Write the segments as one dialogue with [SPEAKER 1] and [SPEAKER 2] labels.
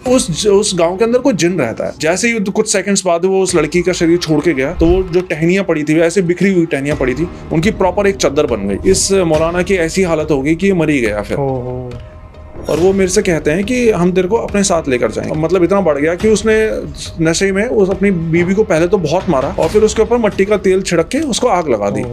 [SPEAKER 1] उस गांव के अंदर कोई जिन रहता है। जैसे ही कुछ सेकंड्स बाद वो उस लड़की का शरीर छोड़ के गया तो वो जो टहनियां पड़ी थी, ऐसे बिखरी हुई टहनियां पड़ी थी, उनकी प्रॉपर एक चद्दर बन गई। इस मौलाना की ऐसी हालत हो गई कि ये मर ही गया फिर। और वो मेरे से कहते हैं कि हम तेरे को अपने साथ लेकर जाएंगे। मतलब इतना बढ़ गया कि उसने नशे में उस अपनी बीवी को पहले तो बहुत मारा और फिर उसके ऊपर मिट्टी का तेल छिड़क के उसको आग लगा दी।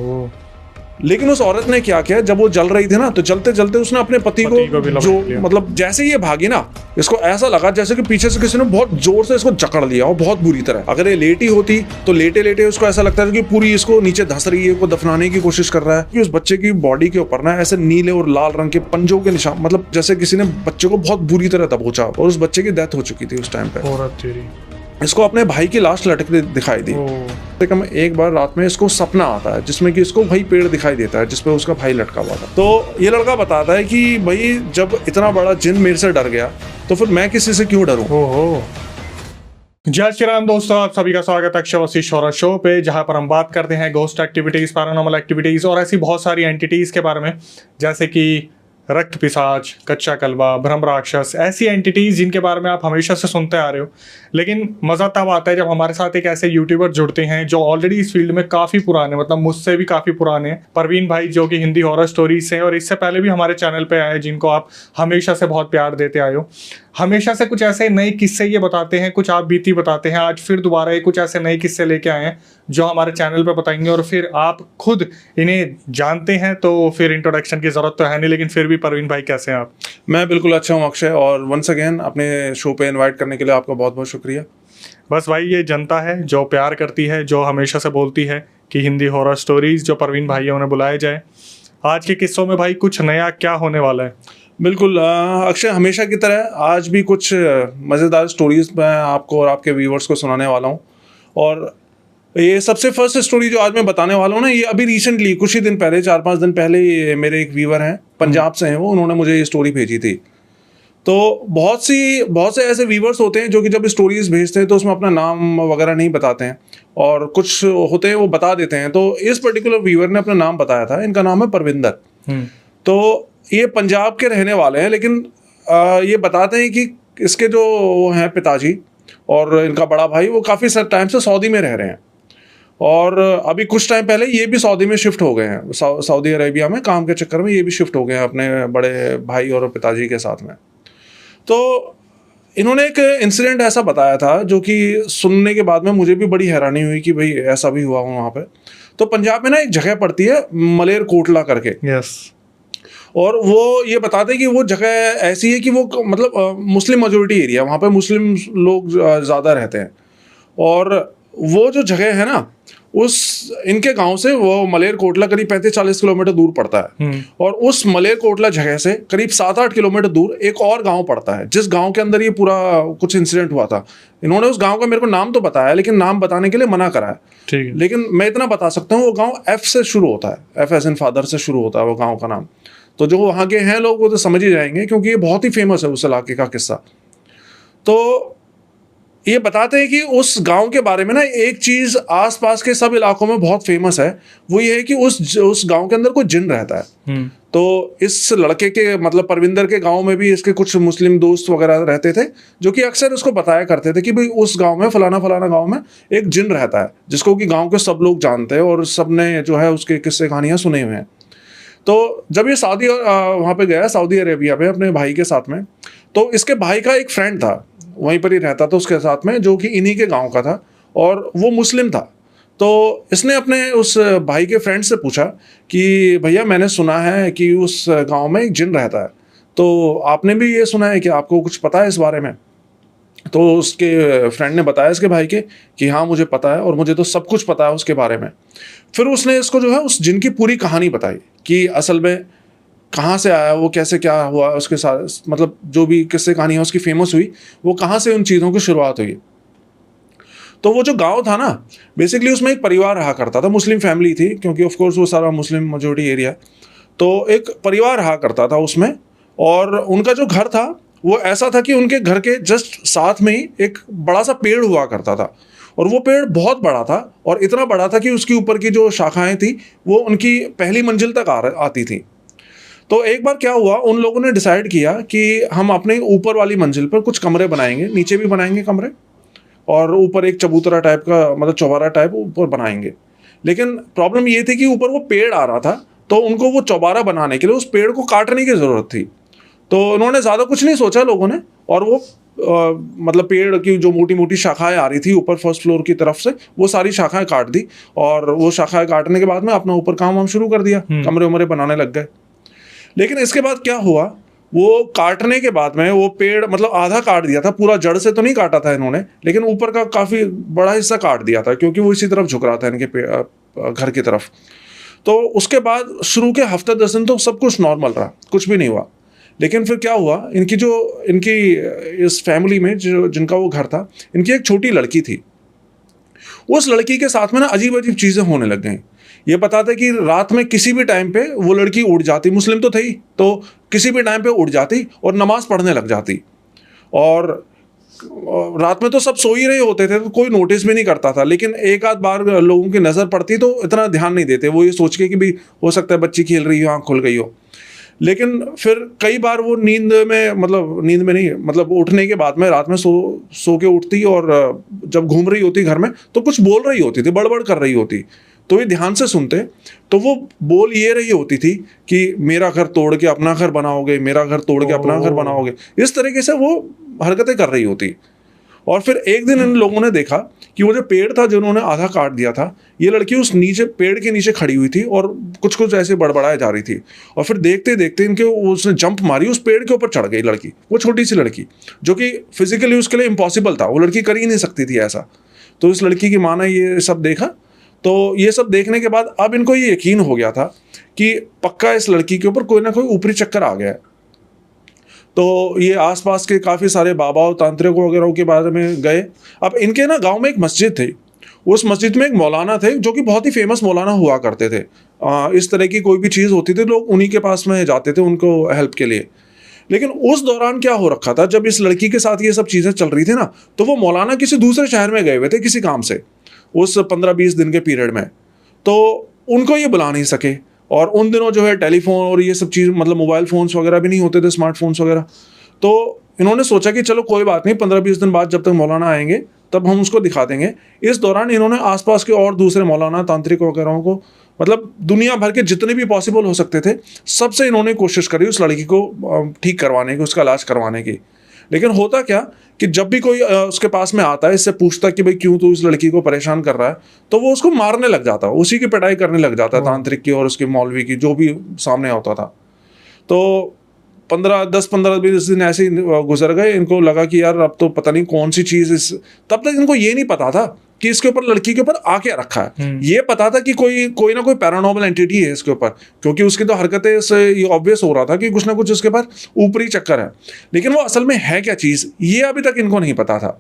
[SPEAKER 1] लेकिन उस औरत ने क्या किया, जब वो जल रही थी ना, तो जलते जलते उसने अपने पति को जो मतलब जैसे ये भागी ना, इसको ऐसा लगा जैसे कि पीछे से किसी ने बहुत जोर से इसको जकड़ लिया और बहुत बुरी तरह। अगर ये लेटी होती तो लेटे लेटे उसको ऐसा लगता है कि पूरी इसको नीचे धंस रही है, को दफनाने की कोशिश कर रहा है। कि उस बच्चे की बॉडी के ऊपर ना ऐसे नीले और लाल रंग के पंजों के निशान, मतलब जैसे किसी ने बच्चे को बहुत बुरी तरह दबोचा, और उस बच्चे की डेथ हो चुकी थी उस टाइम पे। इसको अपने भाई की लाश लटकते दिखाई दी। कम एक बार रात में इसको सपना आता है जिसमें कि इसको भाई पेड़ दिखाई देता है जिसपे उसका भाई लटका हुआ था। तो ये लड़का बताता है कि भाई जब इतना बड़ा जिन मेरे से डर गया तो फिर मैं किसी से क्यों डरूं।
[SPEAKER 2] जय श्री राम दोस्तों, आप सभी का स्वागत है अक्षय हॉरर शो पे, जहां पर हम बात करते हैं घोस्ट एक्टिविटीज, पैरानॉर्मल एक्टिविटीज और ऐसी बहुत सारी एंटिटीज के बारे में, जैसे कि रक्त पिशाच, कच्चा कलवा, ब्रह्म राक्षस, ऐसी एंटिटीज जिनके बारे में आप हमेशा से सुनते आ रहे हो। लेकिन मज़ा तब आता है जब हमारे साथ एक ऐसे यूट्यूबर जुड़ते हैं जो ऑलरेडी इस फील्ड में काफ़ी पुराने, मतलब मुझसे भी काफ़ी पुराने हैं। परवीन भाई जो कि हिंदी हॉरर स्टोरीज से हैं और इससे पहले भी हमारे चैनल पे आए, जिनको आप हमेशा से बहुत प्यार देते आए हो। हमेशा से कुछ ऐसे नए किस्से ये बताते हैं, कुछ आप बीती बताते हैं। आज फिर दोबारा ये कुछ ऐसे नए किस्से लेके आए हैं जो हमारे चैनल पे बताएंगे और फिर आप खुद इन्हें जानते हैं, तो फिर इंट्रोडक्शन की जरूरत तो है नहीं। लेकिन फिर भी परवीन भाई कैसे हैं आप?
[SPEAKER 1] मैं बिल्कुल अच्छा हूँ अक्षय, और वंस अगेन अपने शो पे इनवाइट करने के लिए आपका बहुत बहुत शुक्रिया।
[SPEAKER 2] बस भाई, ये जनता है जो प्यार करती है, जो हमेशा से बोलती है कि हिंदी हॉरर स्टोरीज जो परवीन भाई है उन्हें बुलाया जाए। आज के किस्सों में भाई कुछ नया क्या होने वाला है?
[SPEAKER 1] बिल्कुल अक्षय, हमेशा की तरह आज भी कुछ मज़ेदार स्टोरीज मैं आपको और आपके व्यूवर्स को सुनाने वाला हूँ। और ये सबसे फर्स्ट स्टोरी जो आज मैं बताने वाला हूँ ना, ये अभी रिसेंटली कुछ ही दिन पहले, 4-5 दिन पहले, मेरे एक व्यूवर हैं, पंजाब से हैं वो, उन्होंने मुझे ये स्टोरी भेजी थी। तो बहुत से ऐसे व्यूवर्स होते हैं जो कि जब स्टोरीज भेजते हैं तो उसमें अपना नाम वगैरह नहीं बताते हैं, और कुछ होते हैं वो बता देते हैं। तो इस पर्टिकुलर व्यूवर ने अपना नाम बताया था। इनका नाम है परविंदर। तो ये पंजाब के रहने वाले हैं, लेकिन ये बताते हैं कि इसके जो हैं पिताजी और इनका बड़ा भाई, वो काफ़ी टाइम से सऊदी में रह रहे हैं, और अभी कुछ टाइम पहले ये भी सऊदी में शिफ्ट हो गए हैं। सऊदी अरेबिया में काम के चक्कर में ये भी शिफ्ट हो गए हैं अपने बड़े भाई और पिताजी के साथ में। तो इन्होंने एक इंसिडेंट ऐसा बताया था जो कि सुनने के बाद में मुझे भी बड़ी हैरानी हुई कि भाई ऐसा भी हुआ वहाँ पे। तो पंजाब में ना एक जगह पड़ती है मलेर कोटला करके।
[SPEAKER 2] यस।
[SPEAKER 1] और वो ये बताते हैं कि वो जगह ऐसी है कि वो मतलब मुस्लिम मेजोरिटी एरिया, वहाँ पे मुस्लिम लोग ज़्यादा रहते हैं। और वो जो जगह है ना, उस इनके गांव से वो मलेर कोटला करीब 35-40 किलोमीटर दूर पड़ता है। और उस मलेर कोटला जगह से करीब 7-8 किलोमीटर दूर एक और गांव पड़ता है, जिस गांव के अंदर ये पूरा कुछ इंसिडेंट हुआ था। इन्होंने उस गांव का मेरे को नाम तो बताया, लेकिन नाम बताने के लिए मना करा है।
[SPEAKER 2] ठीक है।
[SPEAKER 1] लेकिन मैं इतना बता सकता हूँ, वो गाँव एफ से शुरू होता है, एफ एज इन फादर से शुरू होता है वो गाँव का नाम। तो जो वहाँ के हैं लोग वो तो समझ ही जाएंगे, क्योंकि ये बहुत ही फेमस है उस इलाके का किस्सा। तो ये बताते हैं कि उस गांव के बारे में ना एक चीज़ आसपास के सब इलाकों में बहुत फेमस है, वो ये है कि उस गांव के अंदर कोई जिन रहता है। तो इस लड़के के, मतलब परविंदर के गांव में भी इसके कुछ मुस्लिम दोस्त वगैरह रहते थे, जो कि अक्सर उसको बताया करते थे कि भाई उस गांव में फलाना गांव में एक जिन रहता है, जिसको कि गाँव के सब लोग जानते हैं और सब ने जो है उसके किस्से कहानियाँ सुने हुए हैं। तो जब ये सऊदी वहाँ पे गया, सऊदी अरेबिया में अपने भाई के साथ में, तो इसके भाई का एक फ्रेंड था, वहीं पर ही रहता था उसके साथ में, जो कि इन्हीं के गांव का था, और वो मुस्लिम था। तो इसने अपने उस भाई के फ्रेंड से पूछा कि भैया मैंने सुना है कि उस गांव में एक जिन रहता है, तो आपने भी ये सुना है कि आपको कुछ पता है इस बारे में? तो उसके फ्रेंड ने बताया इसके भाई के कि हाँ मुझे पता है, और मुझे तो सब कुछ पता है उसके बारे में। फिर उसने इसको जो है उस जिन की पूरी कहानी बताई कि असल में कहाँ से आया वो, कैसे क्या हुआ उसके साथ, मतलब जो भी किस्से कहानी है उसकी फेमस हुई, वो कहाँ से उन चीज़ों की शुरुआत हुई। तो वो जो गांव था ना, बेसिकली उसमें एक परिवार रहा करता था, मुस्लिम फैमिली थी, क्योंकि ऑफ कोर्स वो सारा मुस्लिम मेजोरिटी एरिया। तो एक परिवार रहा करता था उसमें, और उनका जो घर था वो ऐसा था कि उनके घर के जस्ट साथ में ही एक बड़ा सा पेड़ हुआ करता था, और वो पेड़ बहुत बड़ा था, और इतना बड़ा था कि उसके ऊपर की जो शाखाएं थी वो उनकी पहली मंजिल तक आती थी। तो एक बार क्या हुआ, उन लोगों ने डिसाइड किया कि हम अपने ऊपर वाली मंजिल पर कुछ कमरे बनाएंगे, नीचे भी बनाएंगे कमरे, और ऊपर एक चबूतरा टाइप का, मतलब चौबारा टाइप ऊपर बनाएंगे। लेकिन प्रॉब्लम ये थी कि ऊपर वो पेड़ आ रहा था, तो उनको वो चौबारा बनाने के लिए उस पेड़ को काटने की ज़रूरत थी। तो उन्होंने ज़्यादा कुछ नहीं सोचा लोगों ने, और वो मतलब पेड़ की जो मोटी मोटी शाखाएं आ रही थी ऊपर फर्स्ट फ्लोर की तरफ से, वो सारी शाखाएं काट दी, और वो शाखाएं काटने के बाद में अपना ऊपर काम वाम शुरू कर दिया, कमरे उमरे बनाने लग गए। लेकिन इसके बाद क्या हुआ, वो काटने के बाद में वो पेड़ मतलब आधा काट दिया था, पूरा जड़ से तो नहीं काटा था इन्होंने, लेकिन ऊपर का काफ़ी बड़ा हिस्सा काट दिया था, क्योंकि वो इसी तरफ झुक रहा था इनके घर की तरफ। तो उसके बाद शुरू के हफ्ते 10 दिन तो सब कुछ नॉर्मल रहा, कुछ भी नहीं हुआ। लेकिन फिर क्या हुआ, इनकी इस फैमिली में जो जिनका वो घर था, इनकी एक छोटी लड़की थी। उस लड़की के साथ में ना अजीब अजीब चीज़ें होने लग गई। ये पता था कि रात में किसी भी टाइम पे वो लड़की उठ जाती, मुस्लिम तो थी, तो किसी भी टाइम पे उठ जाती और नमाज पढ़ने लग जाती। और रात में तो सब सो ही रहे होते थे, तो कोई नोटिस भी नहीं करता था। लेकिन एक आध बार लोगों की नज़र पड़ती तो इतना ध्यान नहीं देते, वो ये सोच के कि भाई हो सकता है बच्ची खेल रही हो, आँख खुल गई हो। लेकिन फिर कई बार वो नींद में नहीं, मतलब उठने के बाद में रात में सो के उठती, और जब घूम रही होती घर में तो कुछ बोल रही होती थी, बड़बड़ कर रही होती। तो ये ध्यान से सुनते तो वो बोल ये रही होती थी कि मेरा घर तोड़ के अपना घर बनाओगे, मेरा घर तोड़ के अपना घर बनाओगे, इस तरीके से वो हरकतें कर रही होती। और फिर एक दिन इन लोगों ने देखा कि वो जो पेड़ था जो उन्होंने आधा काट दिया था, ये लड़की उस नीचे पेड़ के नीचे खड़ी हुई थी और कुछ कुछ ऐसे बड़बड़ाए जा रही थी। और फिर देखते देखते उसने जंप मारी, उस पेड़ के ऊपर चढ़ गई लड़की, वो छोटी सी लड़की, जो कि फिजिकली उसके लिए इम्पॉसिबल था, वो लड़की कर ही नहीं सकती थी ऐसा। तो इस लड़की की माँ ने ये सब देखा। तो ये सब देखने के बाद अब इनको ये यकीन हो गया था कि पक्का इस लड़की के ऊपर कोई ना कोई ऊपरी चक्कर आ गया है। तो ये आसपास के काफ़ी सारे बाबाओं, तांत्रिकों वगैरह के बारे में गए। अब इनके ना गांव में एक मस्जिद थी, उस मस्जिद में एक मौलाना थे जो कि बहुत ही फेमस मौलाना हुआ करते थे। इस तरह की कोई भी चीज़ होती थी लोग उन्हीं के पास में जाते थे उनको हेल्प के लिए। लेकिन उस दौरान क्या हो रखा था, जब इस लड़की के साथ ये सब चीज़ें चल रही थी ना, तो वो मौलाना किसी दूसरे शहर में गए हुए थे किसी काम से, उस 15-20 दिन के पीरियड में। तो उनको ये बुला नहीं सके। और उन दिनों जो है टेलीफोन और ये सब चीज़, मतलब मोबाइल फ़ोन्स वगैरह भी नहीं होते थे, स्मार्टफोन्स वगैरह। तो इन्होंने सोचा कि चलो कोई बात नहीं, 15-20 दिन बाद जब तक मौलाना आएंगे तब हम उसको दिखा देंगे। इस दौरान इन्होंने आसपास के और दूसरे मौलाना, तांत्रिक वगैरह को, मतलब दुनिया भर के जितने भी पॉसिबल हो सकते थे, सबसे इन्होंने कोशिश करी उस लड़की को ठीक करवाने की, उसका इलाज करवाने की। लेकिन होता क्या कि जब भी कोई उसके पास में आता है, इससे पूछता कि भाई क्यों तू इस लड़की को परेशान कर रहा है, तो वो उसको मारने लग जाता, उसी की पिटाई करने लग जाता, तांत्रिक की और उसके मौलवी की, जो भी सामने होता था। तो 10-15-20 दिन ऐसे ही गुजर गए। इनको लगा कि यार अब तो पता नहीं कौन सी चीज़ तब तक इनको ये नहीं पता था कि इसके ऊपर, लड़की के ऊपर आ क्या रखा है। ये पता था कि कोई ना कोई पैरानॉर्मल एंटिटी है इसके ऊपर, क्योंकि उसकी तो हरकतें से ये ऑब्वियस हो रहा था कि कुछ ना कुछ उसके पास ऊपरी चक्कर है। लेकिन वो असल में है क्या चीज़, ये अभी तक इनको नहीं पता था।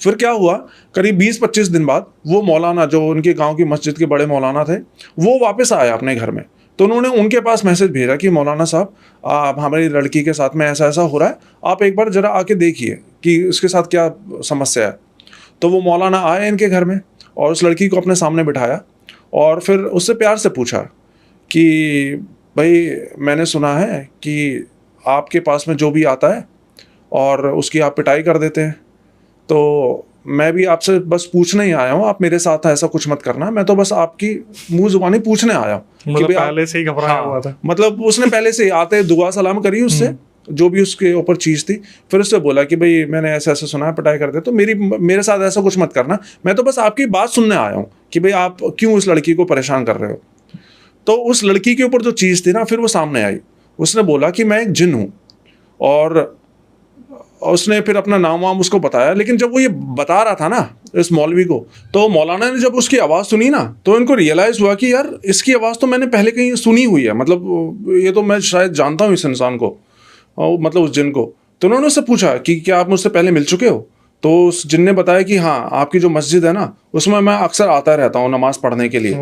[SPEAKER 1] फिर क्या हुआ, करीब 20-25 दिन बाद वो मौलाना, जो उनके गांव की मस्जिद के बड़े मौलाना थे, वो वापस आए अपने घर में। तो उन्होंने उनके पास मैसेज भेजा कि मौलाना साहब, हमारी लड़की के साथ में ऐसा ऐसा हो रहा है, आप एक बार ज़रा आके देखिए कि उसके साथ क्या समस्या है। तो वो मौलाना आए इनके घर में और उस लड़की को अपने सामने बिठाया और फिर उससे प्यार से पूछा कि भाई मैंने सुना है कि आपके पास में जो भी आता है और उसकी आप पिटाई कर देते हैं, तो मैं भी आपसे बस पूछने ही आया हूँ, आप मेरे साथ ऐसा कुछ मत करना, मैं तो बस आपकी मुंह जुबानी पूछने आया हूँ।
[SPEAKER 2] मतलब पहले से ही घबराया हुआ था।
[SPEAKER 1] मतलब उसने पहले से आते दुआ सलाम करी उससे, जो भी उसके ऊपर चीज़ थी। फिर उससे बोला कि भाई मैंने ऐसा ऐसा सुना है, पिटाई करते, तो मेरे साथ ऐसा कुछ मत करना, मैं तो बस आपकी बात सुनने आया हूँ कि भाई आप क्यों उस लड़की को परेशान कर रहे हो। तो उस लड़की के ऊपर जो चीज़ थी ना, फिर वो सामने आई। उसने बोला कि मैं एक जिन हूँ, और उसने फिर अपना नाम वाम उसको बताया। लेकिन जब वो ये बता रहा था ना इस मौलवी को, तो मौलाना ने जब उसकी आवाज़ सुनी ना, तो इनको रियलाइज़ हुआ कि यार इसकी आवाज़ तो मैंने पहले कहीं सुनी हुई है, मतलब ये तो मैं शायद जानता हूँ इस इंसान को, मतलब उस जिन को। तो उन्होंने उससे पूछा कि क्या आप मुझसे पहले मिल चुके हो? तो उस जिन ने बताया कि हाँ, आपकी जो मस्जिद है ना, उसमें मैं अक्सर आता रहता हूँ नमाज़ पढ़ने के लिए,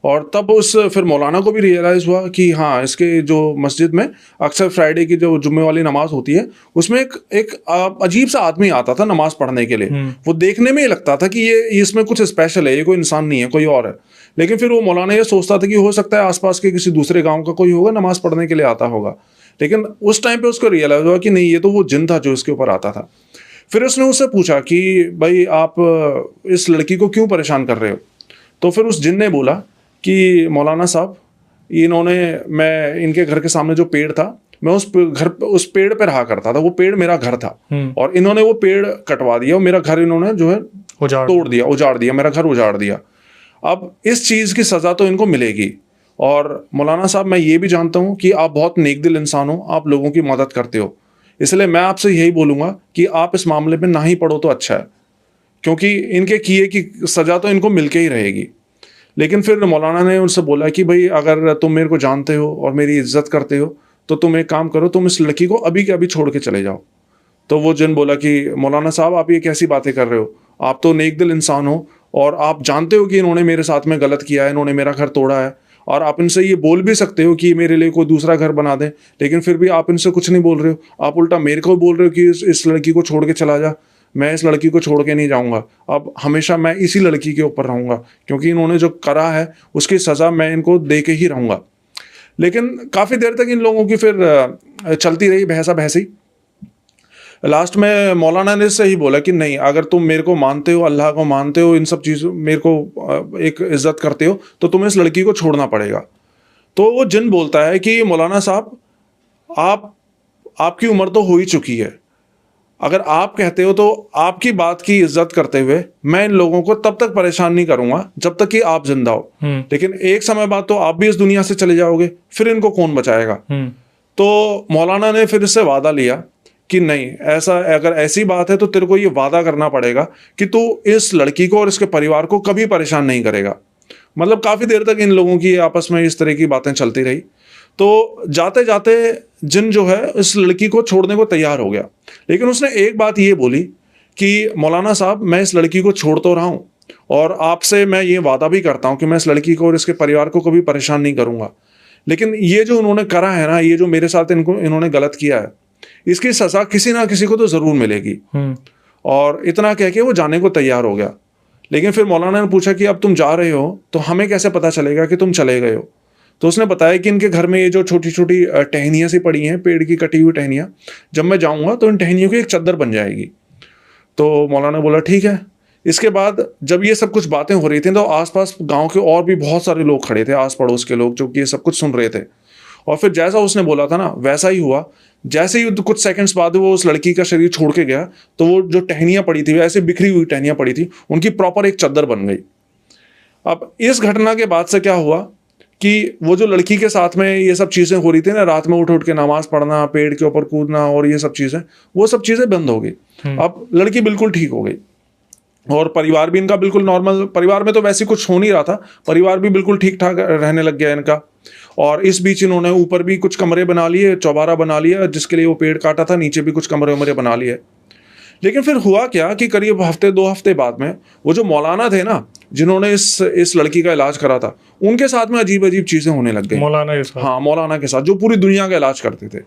[SPEAKER 1] और तब फिर मौलाना को भी रियलाइज़ हुआ कि हाँ, इसके जो मस्जिद में अक्सर फ्राइडे की जो जुम्मे वाली नमाज होती है उसमें एक अजीब सा आदमी आता था नमाज पढ़ने के लिए। वो देखने में ही लगता था कि ये इसमें कुछ स्पेशल है, ये कोई इंसान नहीं है, कोई और है। लेकिन फिर वो मौलाना ये सोचता था कि हो सकता है आसपास के किसी दूसरे गाँव का कोई होगा, नमाज पढ़ने के लिए आता होगा। लेकिन उस टाइम पे उसको रियलाइज़ हुआ कि नहीं, ये तो वो जिन था जो इसके ऊपर आता था। फिर उसने उससे पूछा कि भाई आप इस लड़की को क्यों परेशान कर रहे हो? तो फिर उस जिन ने बोला कि मौलाना साहब, मैं इनके घर के सामने जो पेड़ था, मैं उस पेड़ पे रहा करता था, वो पेड़ मेरा घर था, और इन्होंने वो पेड़ कटवा दिया और मेरा घर इन्होंने जो है उजाड़ दिया, मेरा घर उजाड़ दिया। अब इस चीज़ की सज़ा तो इनको मिलेगी। और मौलाना साहब, मैं ये भी जानता हूँ कि आप बहुत नेक दिल इंसान हो, आप लोगों की मदद करते हो, इसलिए मैं आपसे यही बोलूँगा कि आप इस मामले में ना ही पढ़ो तो अच्छा है, क्योंकि इनके किए की सज़ा तो इनको मिल के ही रहेगी। लेकिन फिर मौलाना ने उनसे बोला कि भाई अगर तुम मेरे को जानते हो और मेरी इज्जत करते हो तो तुम एक काम करो, तुम इस लड़की को अभी के अभी छोड़ के चले जाओ। तो वो जिन बोला कि मौलाना साहब, आप ये कैसी बातें कर रहे हो? आप तो नेक दिल इंसान हो और आप जानते हो कि इन्होंने मेरे साथ में गलत किया है, इन्होंने मेरा घर तोड़ा है, और आप इनसे ये बोल भी सकते हो कि मेरे लिए कोई दूसरा घर बना दें, लेकिन फिर भी आप इनसे कुछ नहीं बोल रहे हो। आप उल्टा मेरे को बोल रहे हो कि इस लड़की को छोड़ के चला जा। मैं इस लड़की को छोड़ के नहीं जाऊंगा, अब हमेशा मैं इसी लड़की के ऊपर रहूंगा, क्योंकि इन्होंने जो करा है उसकी सज़ा मैं इनको दे के ही रहूंगा। लेकिन काफ़ी देर तक इन लोगों की फिर चलती रही बहसा बहसी। लास्ट में मौलाना ने से ही बोला कि नहीं, अगर तुम मेरे को मानते हो, अल्लाह को मानते हो, इन सब चीज़ों मेरे को एक इज्जत करते हो, तो तुम्हें इस लड़की को छोड़ना पड़ेगा। तो वो जिन बोलता है कि मौलाना साहब, आपकी उम्र तो हो ही चुकी है, अगर आप कहते हो तो आपकी बात की इज्जत करते हुए मैं इन लोगों को तब तक परेशान नहीं करूंगा जब तक कि आप जिंदा हो। लेकिन एक समय बाद तो आप भी इस दुनिया से चले जाओगे, फिर इनको कौन बचाएगा? तो मौलाना ने फिर इससे वादा लिया कि नहीं, अगर ऐसी बात है तो तेरे को ये वादा करना पड़ेगा कि तू इस लड़की को और इसके परिवार को कभी परेशान नहीं करेगा। मतलब काफ़ी देर तक इन लोगों की आपस में इस तरह की बातें चलती रही। तो जाते जाते जिन जो है इस लड़की को छोड़ने को तैयार हो गया, लेकिन उसने एक बात ये बोली कि मौलाना साहब, मैं इस लड़की को छोड़ तो रहा हूँ और आपसे मैं ये वादा भी करता हूँ कि मैं इस लड़की को और इसके परिवार को कभी परेशान नहीं करूँगा, लेकिन ये जो उन्होंने करा है ना, ये जो मेरे साथ इन्होंने गलत किया है, इसकी सज़ा किसी ना किसी को तो ज़रूर मिलेगी। और इतना कह के वो जाने को तैयार हो गया। लेकिन फिर मौलाना ने पूछा कि अब तुम जा रहे हो तो हमें कैसे पता चलेगा कि तुम चले गए हो? तो उसने बताया कि इनके घर में ये जो छोटी छोटी टहनियाँ सी पड़ी हैं, पेड़ की कटी हुई टहनियाँ, जब मैं जाऊँगा तो इन टहनियों की एक चद्दर बन जाएगी। तो मौलाना बोला ठीक है। इसके बाद जब ये सब कुछ बातें हो रही थी तो आसपास गांव के और भी बहुत सारे लोग खड़े थे, आस पड़ोस के लोग, जो कि ये सब कुछ सुन रहे थे। और फिर जैसा उसने बोला था ना, वैसा ही हुआ। जैसे ही कुछ सेकंड्स बाद वो उस लड़की का शरीर छोड़ के गया तो वो जो टहनियाँ पड़ी थी, वैसे बिखरी हुई टहनियाँ पड़ी थी, उनकी प्रॉपर एक चद्दर बन गई। अब इस घटना के बाद से क्या हुआ कि वो जो लड़की के साथ में ये सब चीज़ें हो रही थी ना, रात में उठ उठ के नमाज पढ़ना, पेड़ के ऊपर कूदना और ये सब चीज़ें, वो सब चीज़ें बंद हो गई। अब लड़की बिल्कुल ठीक हो गई और परिवार भी इनका बिल्कुल नॉर्मल, परिवार में तो वैसे कुछ हो नहीं रहा था, परिवार भी बिल्कुल ठीक ठाक रहने लग गया इनका। और इस बीच इन्होंने ऊपर भी कुछ कमरे बना लिए, चौबारा बना लिया जिसके लिए वो पेड़ काटा था, नीचे भी कुछ कमरे वमरे बना लिए। लेकिन फिर हुआ क्या कि करीब हफ्ते 2 हफ्ते बाद में वो जो मौलाना थे ना, जिन्होंने इस लड़की का इलाज करा था, उनके साथ में अजीब अजीब चीजें होने लग गई।
[SPEAKER 2] मौलाना के साथ? हाँ,
[SPEAKER 1] मौलाना के साथ, जो पूरी दुनिया का इलाज करते थे।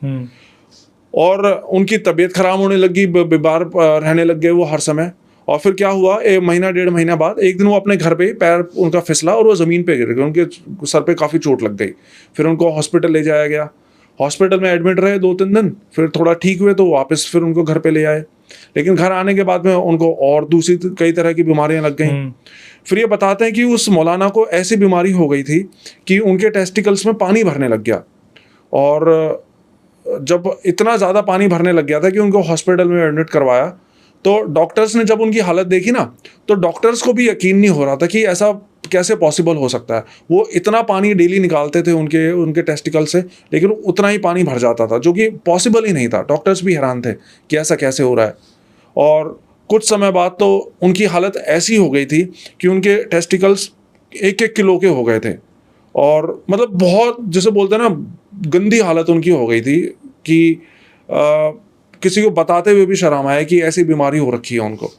[SPEAKER 1] और उनकी तबीयत खराब होने लगी, बीमार रहने लग गए वो हर समय। और फिर क्या हुआ, 1 महीना 1.5 महीना बाद एक दिन वो अपने घर पे पैर उनका फिसला और वो ज़मीन पे गिर गए, उनके सर पे काफ़ी चोट लग गई। फिर उनको हॉस्पिटल ले जाया गया, हॉस्पिटल में एडमिट रहे 2-3 दिन, फिर थोड़ा ठीक हुए तो वापस फिर उनको घर पे ले आए। लेकिन घर आने के बाद में उनको और दूसरी कई तरह की बीमारियां लग गई। फिर ये बताते हैं कि उस मौलाना को ऐसी बीमारी हो गई थी कि उनके टेस्टिकल्स में पानी भरने लग गया, और जब इतना ज़्यादा पानी भरने लग गया था कि उनको हॉस्पिटल में एडमिट करवाया, तो डॉक्टर्स ने जब उनकी हालत देखी ना, तो डॉक्टर्स को भी यकीन नहीं हो रहा था कि ऐसा कैसे पॉसिबल हो सकता है। वो इतना पानी डेली निकालते थे उनके टेस्टिकल से, लेकिन उतना ही पानी भर जाता था, जो कि पॉसिबल ही नहीं था। डॉक्टर्स भी हैरान थे कि ऐसा कैसे हो रहा है। और कुछ समय बाद तो उनकी हालत ऐसी हो गई थी कि उनके टेस्टिकल्स 1-1 किलो के हो गए थे, और मतलब बहुत, जैसे बोलते हैं ना, गंदी हालत उनकी हो गई थी कि किसी को बताते हुए भी शर्म आया कि ऐसी बीमारी हो रखी है उनको।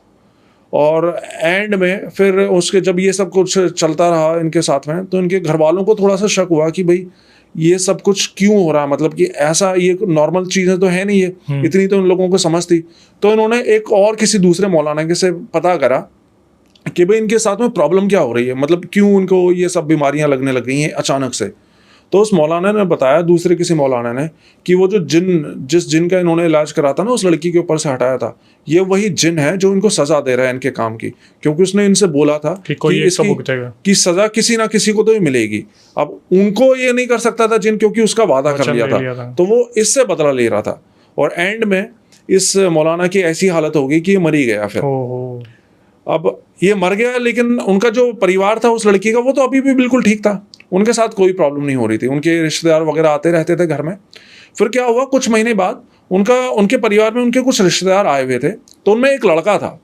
[SPEAKER 1] और एंड में फिर उसके जब ये सब कुछ चलता रहा इनके साथ में, तो इनके घर वालों को थोड़ा सा शक हुआ कि भाई ये सब कुछ क्यों हो रहा है, मतलब कि ऐसा ये नॉर्मल चीज़ें तो है नहीं है, इतनी तो इन लोगों को समझ थी। तो इन्होंने एक और किसी दूसरे मौलाना के से पता करा कि भाई इनके साथ में प्रॉब्लम क्या हो रही है, मतलब क्यों उनको ये सब बीमारियां लगने लग गई हैं अचानक से। तो उस मौलाना ने बताया, दूसरे किसी मौलाना ने, कि वो जो जिस जिन का इन्होंने इलाज करा था ना, उस लड़की के ऊपर से हटाया था, ये वही जिन है जो इनको सजा दे रहा है इनके काम की, क्योंकि उसने इनसे बोला था कि सजा किसी ना किसी को तो ही मिलेगी। अब उनको ये नहीं कर सकता था जिन, क्योंकि उसका वादा कर लिया था, तो वो इससे बदला ले रहा था। और एंड में इस मौलाना की ऐसी हालत हो गई कि ये मर ही गया। फिर अब ये मर गया, लेकिन उनका जो परिवार था उस लड़की का, वो तो अभी भी बिल्कुल ठीक था, उनके साथ कोई प्रॉब्लम नहीं हो रही थी, उनके रिश्तेदार वगैरह आते रहते थे घर में। फिर क्या हुआ, कुछ महीने बाद उनके परिवार में उनके कुछ रिश्तेदार आए हुए थे, तो उनमें एक लड़का था,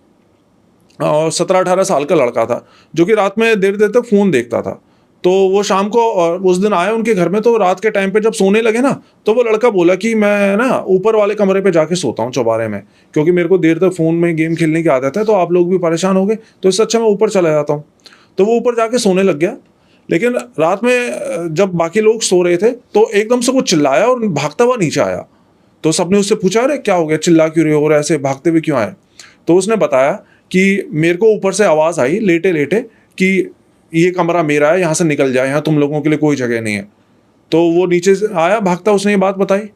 [SPEAKER 1] 17-18 साल का लड़का था, जो कि रात में देर देर तक फ़ोन देखता था। तो वो शाम को उस दिन आया उनके घर में, तो रात के टाइम पे जब सोने लगे ना, तो वो लड़का बोला कि मैं ना ऊपर वाले कमरे पे जाके सोता हूँ, चौबारे में, क्योंकि मेरे को देर तक फ़ोन में गेम खेलने की आदत है, तो आप लोग भी परेशान हो गए, तो इससे अच्छा मैं ऊपर चला जाता हूँ। तो वो ऊपर जाके सोने लग गया। लेकिन रात में जब बाकी लोग सो रहे थे, तो एकदम से वो चिल्लाया और भागता हुआ नीचे आया। तो सबने उससे पूछा, अरे क्या हो गया, चिल्ला क्यों रहे हो और ऐसे भागते हुए क्यों आए? तो उसने बताया कि मेरे को ऊपर से आवाज़ आई लेटे लेटे कि ये कमरा मेरा है, यहाँ से निकल जाए, यहाँ तुम लोगों के लिए कोई जगह नहीं है। तो वो नीचे से आया भागता, उसने ये बात बताई।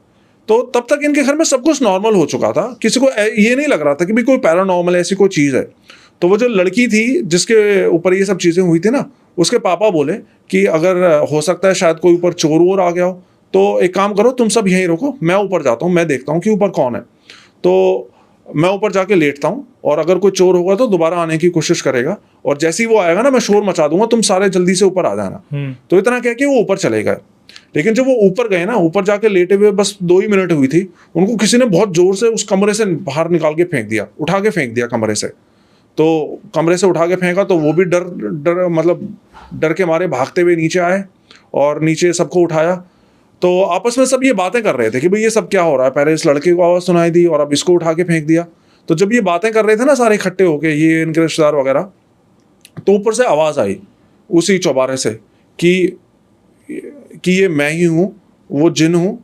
[SPEAKER 1] तो तब तक इनके घर में सब कुछ नॉर्मल हो चुका था, किसी को ये नहीं लग रहा था कि भाई कोई पैरानॉर्मल ऐसी कोई चीज़ है। तो वो जो लड़की थी जिसके ऊपर ये सब चीज़ें हुई थी ना, उसके पापा बोले कि अगर हो सकता है शायद कोई ऊपर चोर वोर आ गया हो, तो एक काम करो, तुम सब यहीं रुको, मैं ऊपर जाता हूँ, मैं देखता हूँ कि ऊपर कौन है। तो मैं ऊपर जाके लेटता हूँ, और अगर कोई चोर होगा तो दोबारा आने की कोशिश करेगा, और जैसे ही वो आएगा ना, मैं शोर मचा दूंगा, तुम सारे जल्दी से ऊपर आ जाना। तो इतना कह के वो ऊपर चले गए। लेकिन जब वो ऊपर गए ना, ऊपर जाके लेटे हुए बस 2 ही मिनट हुई थी, उनको किसी ने बहुत जोर से उस कमरे से बाहर निकाल के फेंक दिया, उठा के फेंक दिया कमरे से। तो कमरे से उठा के फेंका, तो वो भी डर के मारे भागते हुए नीचे आए, और नीचे सबको उठाया। तो आपस में सब ये बातें कर रहे थे कि भाई ये सब क्या हो रहा है, पहले इस लड़के को आवाज़ सुनाई दी और अब इसको उठा के फेंक दिया। तो जब ये बातें कर रहे थे ना सारे इकट्ठे होके, ये इनके रिश्तेदार वगैरह, तो ऊपर से आवाज़ आई उसी चौबारे से कि ये मैं ही हूँ, वो जिन हूँ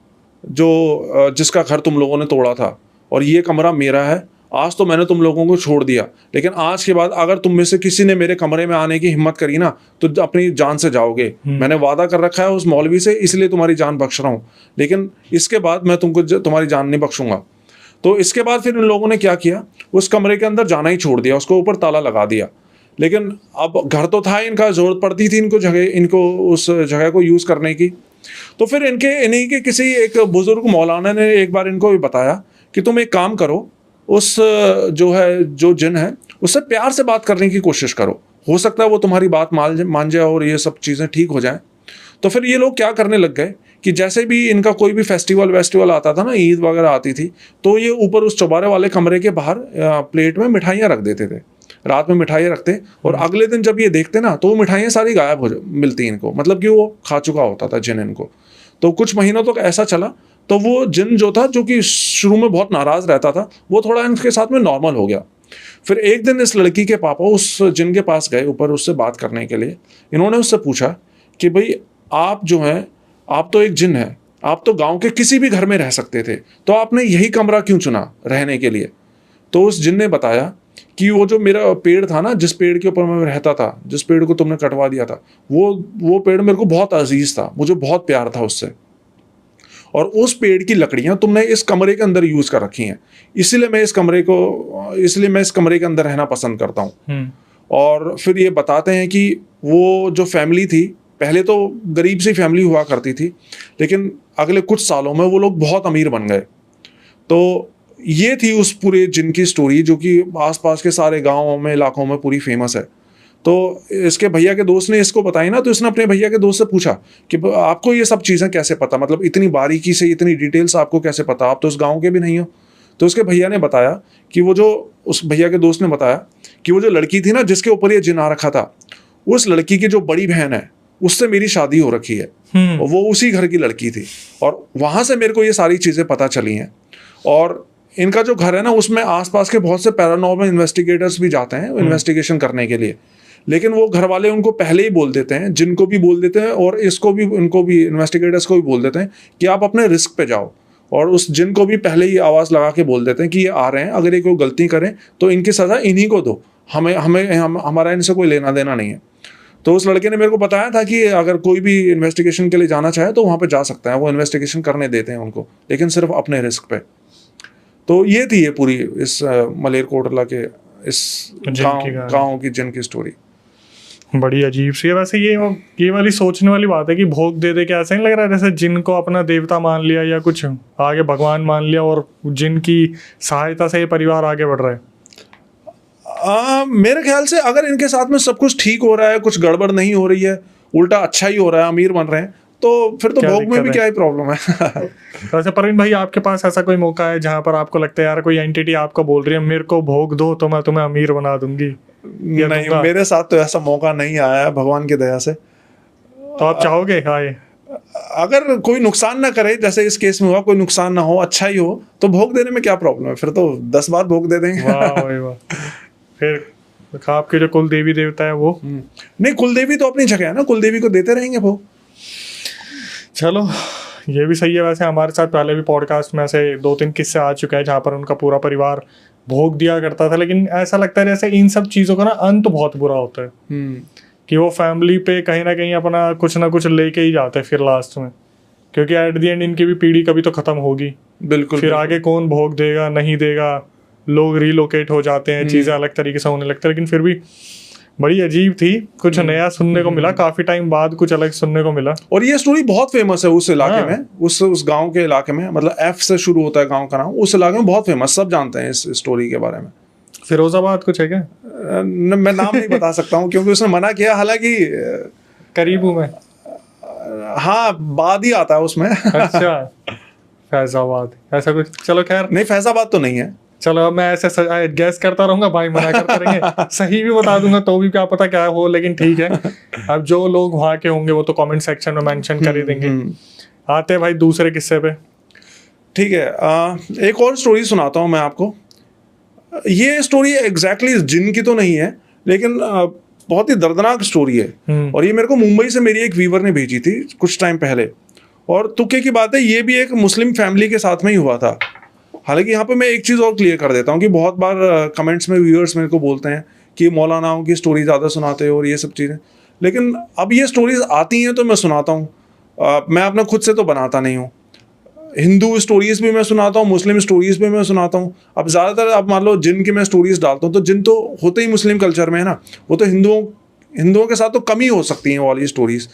[SPEAKER 1] जो जिसका घर तुम लोगों ने तोड़ा था, और ये कमरा मेरा है। आज तो मैंने तुम लोगों को छोड़ दिया, लेकिन आज के बाद अगर तुम में से किसी ने मेरे कमरे में आने की हिम्मत करी ना, तो अपनी जान से जाओगे। मैंने वादा कर रखा है उस मौलवी से, इसलिए तुम्हारी जान बख्श रहा हूँ, लेकिन इसके बाद मैं तुमको तुम्हारी जान नहीं बख्शूंगा। तो इसके बाद फिर इन लोगों ने क्या किया, उस कमरे के अंदर जाना ही छोड़ दिया, उसको ऊपर ताला लगा दिया। लेकिन अब घर तो था इनका, जरूरत पड़ती थी इनको उस जगह को यूज़ करने की। तो फिर इन्हीं के किसी एक बुजुर्ग मौलाना ने एक बार इनको भी बताया कि तुम एक काम करो, उस जो जिन है उससे प्यार से बात करने की कोशिश करो, हो सकता है वो तुम्हारी बात मान जाए और ये सब चीज़ें ठीक हो जाएं। तो फिर ये लोग क्या करने लग गए कि जैसे भी इनका कोई भी फेस्टिवल आता था ना, ईद वगैरह आती थी, तो ये ऊपर उस चौबारे वाले कमरे के बाहर प्लेट में मिठाइयाँ रख देते थे, रात में मिठाइयाँ रखते, और अगले दिन जब ये देखते ना, तो वो मिठाइयाँ सारी गायब मिलती इनको, मतलब कि वो खा चुका होता था जिन इनको। तो कुछ महीनों तक ऐसा चला। तो वो जिन जो था, जो कि शुरू में बहुत नाराज़ रहता था, वो थोड़ा इनके साथ में नॉर्मल हो गया। फिर एक दिन इस लड़की के पापा उस जिन के पास गए ऊपर उससे बात करने के लिए। इन्होंने उससे पूछा कि भाई आप जो हैं, आप तो एक जिन है, आप तो गांव के किसी भी घर में रह सकते थे, तो आपने यही कमरा क्यों चुना रहने के लिए? तो उस जिन ने बताया कि वो जो मेरा पेड़ था ना, जिस पेड़ के ऊपर मैं रहता था, जिस पेड़ को तुमने कटवा दिया था, वो पेड़ मेरे को बहुत अजीज था, मुझे बहुत प्यार था उससे, और उस पेड़ की लकड़ियां तुमने इस कमरे के अंदर यूज कर रखी हैं, इसलिए मैं इस कमरे के अंदर रहना पसंद करता हूँ। और फिर ये बताते हैं कि वो जो फैमिली थी, पहले तो गरीब सी फैमिली हुआ करती थी, लेकिन अगले कुछ सालों में वो लोग बहुत अमीर बन गए। तो ये थी उस पूरे जिन की स्टोरी, जो कि आसपास के सारे गाँवों में, इलाकों में पूरी फेमस है। तो इसके भैया के दोस्त ने इसको बताई ना, तो इसने अपने भैया के दोस्त से पूछा कि आपको ये सब चीज़ें कैसे पता, मतलब इतनी बारीकी से इतनी डिटेल्स आपको कैसे पता, आप तो उस गांव के भी नहीं हो। तो उसके भैया ने बताया कि उस भैया के दोस्त ने बताया कि वो जो लड़की थी ना, जिसके ऊपर ये जिन आ रखा था, उस लड़की की जो बड़ी बहन है, उससे मेरी शादी हो रखी है, और वो उसी घर की लड़की थी, और वहाँ से मेरे को ये सारी चीज़ें पता चली हैं। और इनका जो घर है ना उसमें आसपास के बहुत से पैरानॉर्मल इन्वेस्टिगेटर्स भी जाते हैं इन्वेस्टिगेशन करने के लिए, लेकिन वो घर वाले उनको पहले ही बोल देते हैं, जिनको भी बोल देते हैं और इसको भी, उनको भी, इन्वेस्टिगेटर्स को भी बोल देते हैं कि आप अपने रिस्क पे जाओ, और उस जिन को भी पहले ही आवाज़ लगा के बोल देते हैं कि ये आ रहे हैं, अगर ये कोई गलती करें तो इनकी सज़ा इन्हीं को दो, हमारा इनसे कोई लेना देना नहीं है। तो उस लड़के ने मेरे को बताया था कि अगर कोई भी इन्वेस्टिगेशन के लिए जाना चाहे तो वहाँ पे जा सकता है, वो इन्वेस्टिगेशन करने देते हैं उनको, लेकिन सिर्फ अपने रिस्क पे। तो ये थी ये पूरी इस मलेरकोटला के इस गाँव की जिन की स्टोरी।
[SPEAKER 2] बड़ी अजीब सी है वैसे। ये वाली सोचने वाली बात है कि भोग दे दे के ऐसा नहीं लग रहा है जैसे जिन को अपना देवता मान लिया या कुछ आगे भगवान मान लिया और जिन की सहायता से ये परिवार आगे बढ़ रहा है।
[SPEAKER 1] मेरे ख्याल से अगर इनके साथ में सब कुछ ठीक हो रहा है, कुछ गड़बड़ नहीं हो रही है, उल्टा अच्छा ही हो रहा है, अमीर बन रहे हैं, तो फिर तो भोग में भी क्या ही प्रॉब्लम है।
[SPEAKER 2] तो ऐसे परवीन भाई, आपके पास ऐसा कोई मौका है जहाँ पर आपको लगता है यार कोई एंटिटी आपको बोल रही है मेरे को भोग दो तो मैं तुम्हें अमीर बना दूंगी?
[SPEAKER 1] नहीं, मेरे साथ तो ऐसा मौका नहीं आया है भगवान की दया से।
[SPEAKER 2] तो आप चाहोगे आए?
[SPEAKER 1] अगर कोई नुकसान ना करे, जैसे इस केस में हुआ, कोई नुकसान ना हो, अच्छा ही हो, तो भोग देने में क्या प्रॉब्लम है? फिर तो 10 बार भोग दे देंगे।
[SPEAKER 2] वाह। फिर आपके जो कुल देवी देवता है वो
[SPEAKER 1] नहीं, कुल देवी तो अपनी जगह है ना, कुल देवी को देते रहेंगे भोग।
[SPEAKER 2] चलो ये भी सही है। वैसे हमारे साथ पहले भी पॉडकास्ट में ऐसे 2-3 किस्से आ चुके हैं जहाँ पर उनका पूरा परिवार भोग दिया करता था, लेकिन ऐसा लगता है जैसे इन सब चीज़ों का ना अंत बहुत बुरा होता है कि वो फैमिली पे कहीं ना कहीं अपना कुछ ना कुछ लेके ही जाते हैं फिर लास्ट में, क्योंकि एट द एंड इनकी भी पीढ़ी कभी तो खत्म होगी।
[SPEAKER 1] बिल्कुल।
[SPEAKER 2] फिर आगे कौन भोग देगा नहीं देगा, लोग रिलोकेट हो जाते हैं, चीज़ें अलग तरीके से होने लगती है। लेकिन फिर भी बड़ी अजीब थी, कुछ नया सुनने को मिला, काफी टाइम बाद कुछ अलग सुनने को मिला।
[SPEAKER 1] और ये स्टोरी बहुत फेमस है उस इलाके में, उस गांव के इलाके में, मतलब एफ से शुरू होता है गांव का नाम, उस इलाके में बहुत फेमस, सब जानते हैं इस स्टोरी के बारे में।
[SPEAKER 2] फिरोजाबाद कुछ है क्या?
[SPEAKER 1] मैं नाम नहीं बता सकता हूँ क्योंकि उसने मना किया, हालांकि
[SPEAKER 2] करीब हूँ मैं।
[SPEAKER 1] हाँ, बाद ही आता है उसमें।
[SPEAKER 2] अच्छा, फैजाबाद ऐसा कुछ? चलो खैर,
[SPEAKER 1] नहीं, फैजाबाद तो नहीं है।
[SPEAKER 2] चलो मैं ऐसे गैस करता रहूंगा, भाई मना करते रहेंगे, सही भी बता दूंगा तो भी क्या पता क्या हो, लेकिन ठीक है। अब जो लोग वहाँ के होंगे वो तो कमेंट सेक्शन में मेंशन कर ही देंगे। आते हैं भाई दूसरे किस्से पे।
[SPEAKER 1] ठीक है, एक और स्टोरी सुनाता हूँ मैं आपको। ये स्टोरी एग्जैक्टली जिन की तो नहीं है, लेकिन बहुत ही दर्दनाक स्टोरी है। और ये मेरे को मुंबई से मेरी एक व्यूवर ने भेजी थी कुछ टाइम पहले, और तुक्के की बात है, ये भी एक मुस्लिम फैमिली के साथ में ही हुआ था। हालांकि यहाँ पे मैं एक चीज़ और क्लियर कर देता हूँ कि बहुत बार कमेंट्स में व्यूअर्स मेरे को बोलते हैं कि मौलानाओं की स्टोरी ज़्यादा सुनाते हो और ये सब चीज़ें, लेकिन अब ये स्टोरीज आती हैं तो मैं सुनाता हूँ। मैं अपना खुद से तो बनाता नहीं हूँ। हिंदू स्टोरीज़ भी मैं सुनाता हूँ, मुस्लिम स्टोरीज़ भी मैं सुनाता हूँ। अब ज़्यादातर अब मान लो जिन की मैं स्टोरीज़ डालता हूँ तो जिन तो होते ही मुस्लिम कल्चर में है ना, वो तो हिंदुओं के साथ तो कम ही हो सकती हैं वो वाली स्टोरीज़।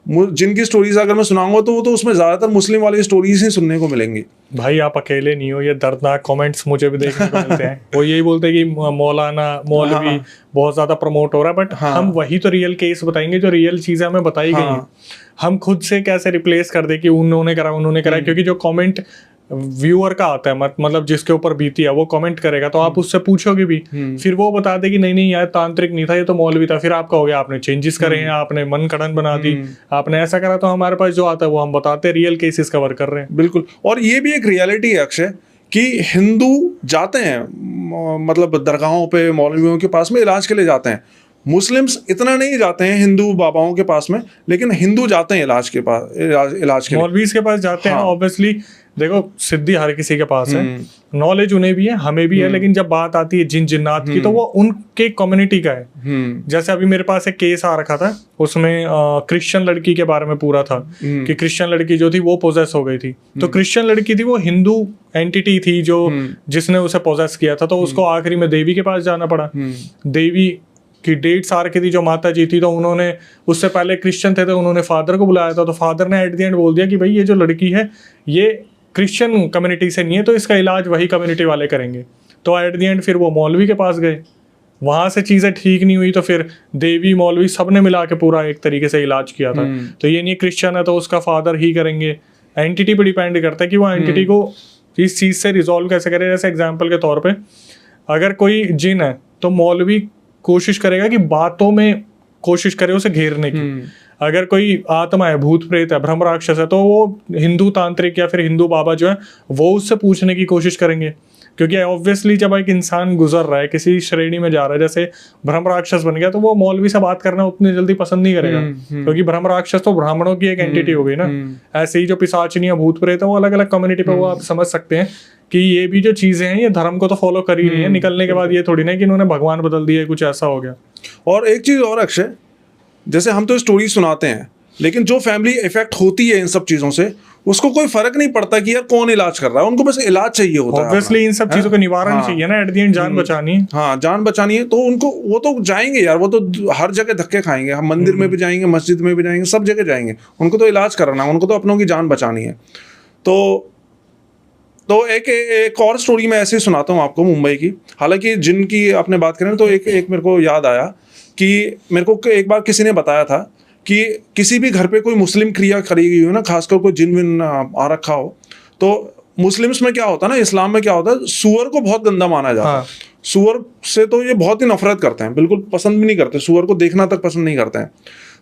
[SPEAKER 1] जिनकी स्टोरीज अगर मैं सुनाऊंगा तो वो तो उसमें ज्यादातर मुस्लिम वाली स्टोरीज ही सुनने को मिलेंगी।
[SPEAKER 2] भाई आप अकेले नहीं हो, ये दर्दनाक कमेंट्स मुझे भी देखने को मिलते हैं। वो यही बोलते हैं कि मौलाना मौलवी बहुत ज्यादा प्रमोट हो रहा है, बट हम वही तो रियल केस बताएंगे जो रियल चीजें हमें बताई गई हैं। हम खुद से कैसे रिप्लेस कर दे कि उन्होंने करा, क्योंकि जो कमेंट व्यूअर का आता है, मतलब जिसके ऊपर बीती है वो कमेंट करेगा, तो आप उससे पूछोगे भी, फिर वो बता दे कि नहीं यार तांत्रिक नहीं था, ये तो मौलवी था। फिर आप कहोगे आपने चेंजेस करे हैं, आपने मन कड़न बना दी, आपने ऐसा करा। तो हमारे पास जो आता है वो हम बताते हैं, रियल केसेस कवर कर रहे हैं।
[SPEAKER 1] बिल्कुल। और ये भी एक रियलिटी है अक्षय कि हिंदू जाते हैं, मतलब दरगाहों पे मौलवियों के पास में इलाज के लिए जाते हैं। मुस्लिम्स इतना नहीं जाते हैं हिंदू बाबाओं के पास में, लेकिन हिंदू जाते हैं इलाज के लिए,
[SPEAKER 2] मौलवीज के पास जाते हैं। ऑब्वियसली देखो, सिद्धि हर किसी के पास है, नॉलेज उन्हें भी है, हमें भी है, लेकिन जब बात आती है जिन्नात की तो वो उनके कम्युनिटी का है। जैसे अभी मेरे पास एक केस आ रखा था, उसमें क्रिश्चियन लड़की के बारे में पूरा था कि क्रिश्चियन लड़की जो थी वो पोजेस हो गई थी। तो क्रिश्चियन लड़की थी, वो हिंदू एंटिटी थी जो जिसने उसे पोजेस किया था, तो उसको आखिरी में देवी के पास जाना पड़ा। देवी की डेट्स आ रखी थी, जो माता जी थी, तो उन्होंने उससे पहले क्रिश्चियन थे तो उन्होंने फादर को बुलाया था। तो फादर ने एट द एंड बोल दिया कि भाई ये जो लड़की है ये क्रिश्चियन कम्युनिटी से नहीं है, तो इसका इलाज वही कम्युनिटी वाले करेंगे। तो एट द एंड फिर वो मौलवी के पास गए, वहाँ से चीज़ें ठीक नहीं हुई, तो फिर देवी मौलवी सब ने मिला के पूरा एक तरीके से इलाज किया था। तो ये नहीं क्रिश्चियन है तो उसका फादर ही करेंगे, एंटिटी पे डिपेंड करता है कि वो एंटिटी को इस चीज़ से रिजॉल्व कैसे करे। जैसे एग्जाम्पल के तौर पर अगर कोई जिन है तो मौलवी कोशिश करेगा कि बातों में कोशिश करे उसे घेरने की। अगर कोई आत्मा है, भूत प्रेत है, ब्रह्म राक्षस है, तो वो हिंदू तांत्रिक या फिर हिंदू बाबा जो है वो उससे पूछने की कोशिश करेंगे। क्योंकि ऑब्वियसली जब एक इंसान गुजर रहा है, किसी श्रेणी में जा रहा है, जैसे ब्रह्म राक्षस बन गया, तो वो मौलवी से बात करना उतनी जल्दी पसंद नहीं करेगा, क्योंकि ब्रह्म राक्षस तो ब्राह्मणों की एक एंटिटी हो गई ना। ऐसे ही जो पिशाचिनी या भूत प्रेत है वो अलग अलग कम्युनिटी पे, वो आप समझ सकते हैं कि ये भी जो चीजें हैं ये धर्म को तो फॉलो कर ही रही है। निकलने के बाद ये थोड़ी ना कि इन्होंने भगवान बदल दिए, कुछ ऐसा हो गया।
[SPEAKER 1] और एक चीज और अक्षय, जैसे हम तो स्टोरी सुनाते हैं, लेकिन जो फैमिली इफेक्ट होती है इन सब चीजों से, उसको कोई फर्क नहीं पड़ता कि यार कौन इलाज कर रहा है, उनको बस इलाज चाहिए होता है।
[SPEAKER 2] ऑब्वियसली इन सब चीजों का निवारण चाहिए ना, एट द एंड जान बचानी है।
[SPEAKER 1] हाँ, जान बचानी है, तो उनको वो तो जाएंगे यार, वो तो हर जगह धक्के खाएंगे, हम मंदिर में भी जाएंगे, मस्जिद में भी जाएंगे, सब जगह जाएंगे, उनको तो इलाज कराना है, उनको तो अपनों की जान बचानी है। तो एक और स्टोरी मैं ऐसे ही सुनाता हूँ आपको, मुंबई की। हालांकि जिनकी आपने बात करें तो एक मेरे को याद आया कि मेरे को एक बार किसी ने बताया था कि किसी भी घर पे कोई मुस्लिम क्रिया करी गई हो ना, खासकर कोई जिन विन आ रखा हो, तो मुस्लिम्स में क्या होता है ना, इस्लाम में क्या होता है, सुअर को बहुत गंदा माना जाता है। सुअर से तो ये बहुत ही नफरत करते हैं, बिल्कुल पसंद भी नहीं करते, सुअर को देखना तक पसंद नहीं करते हैं।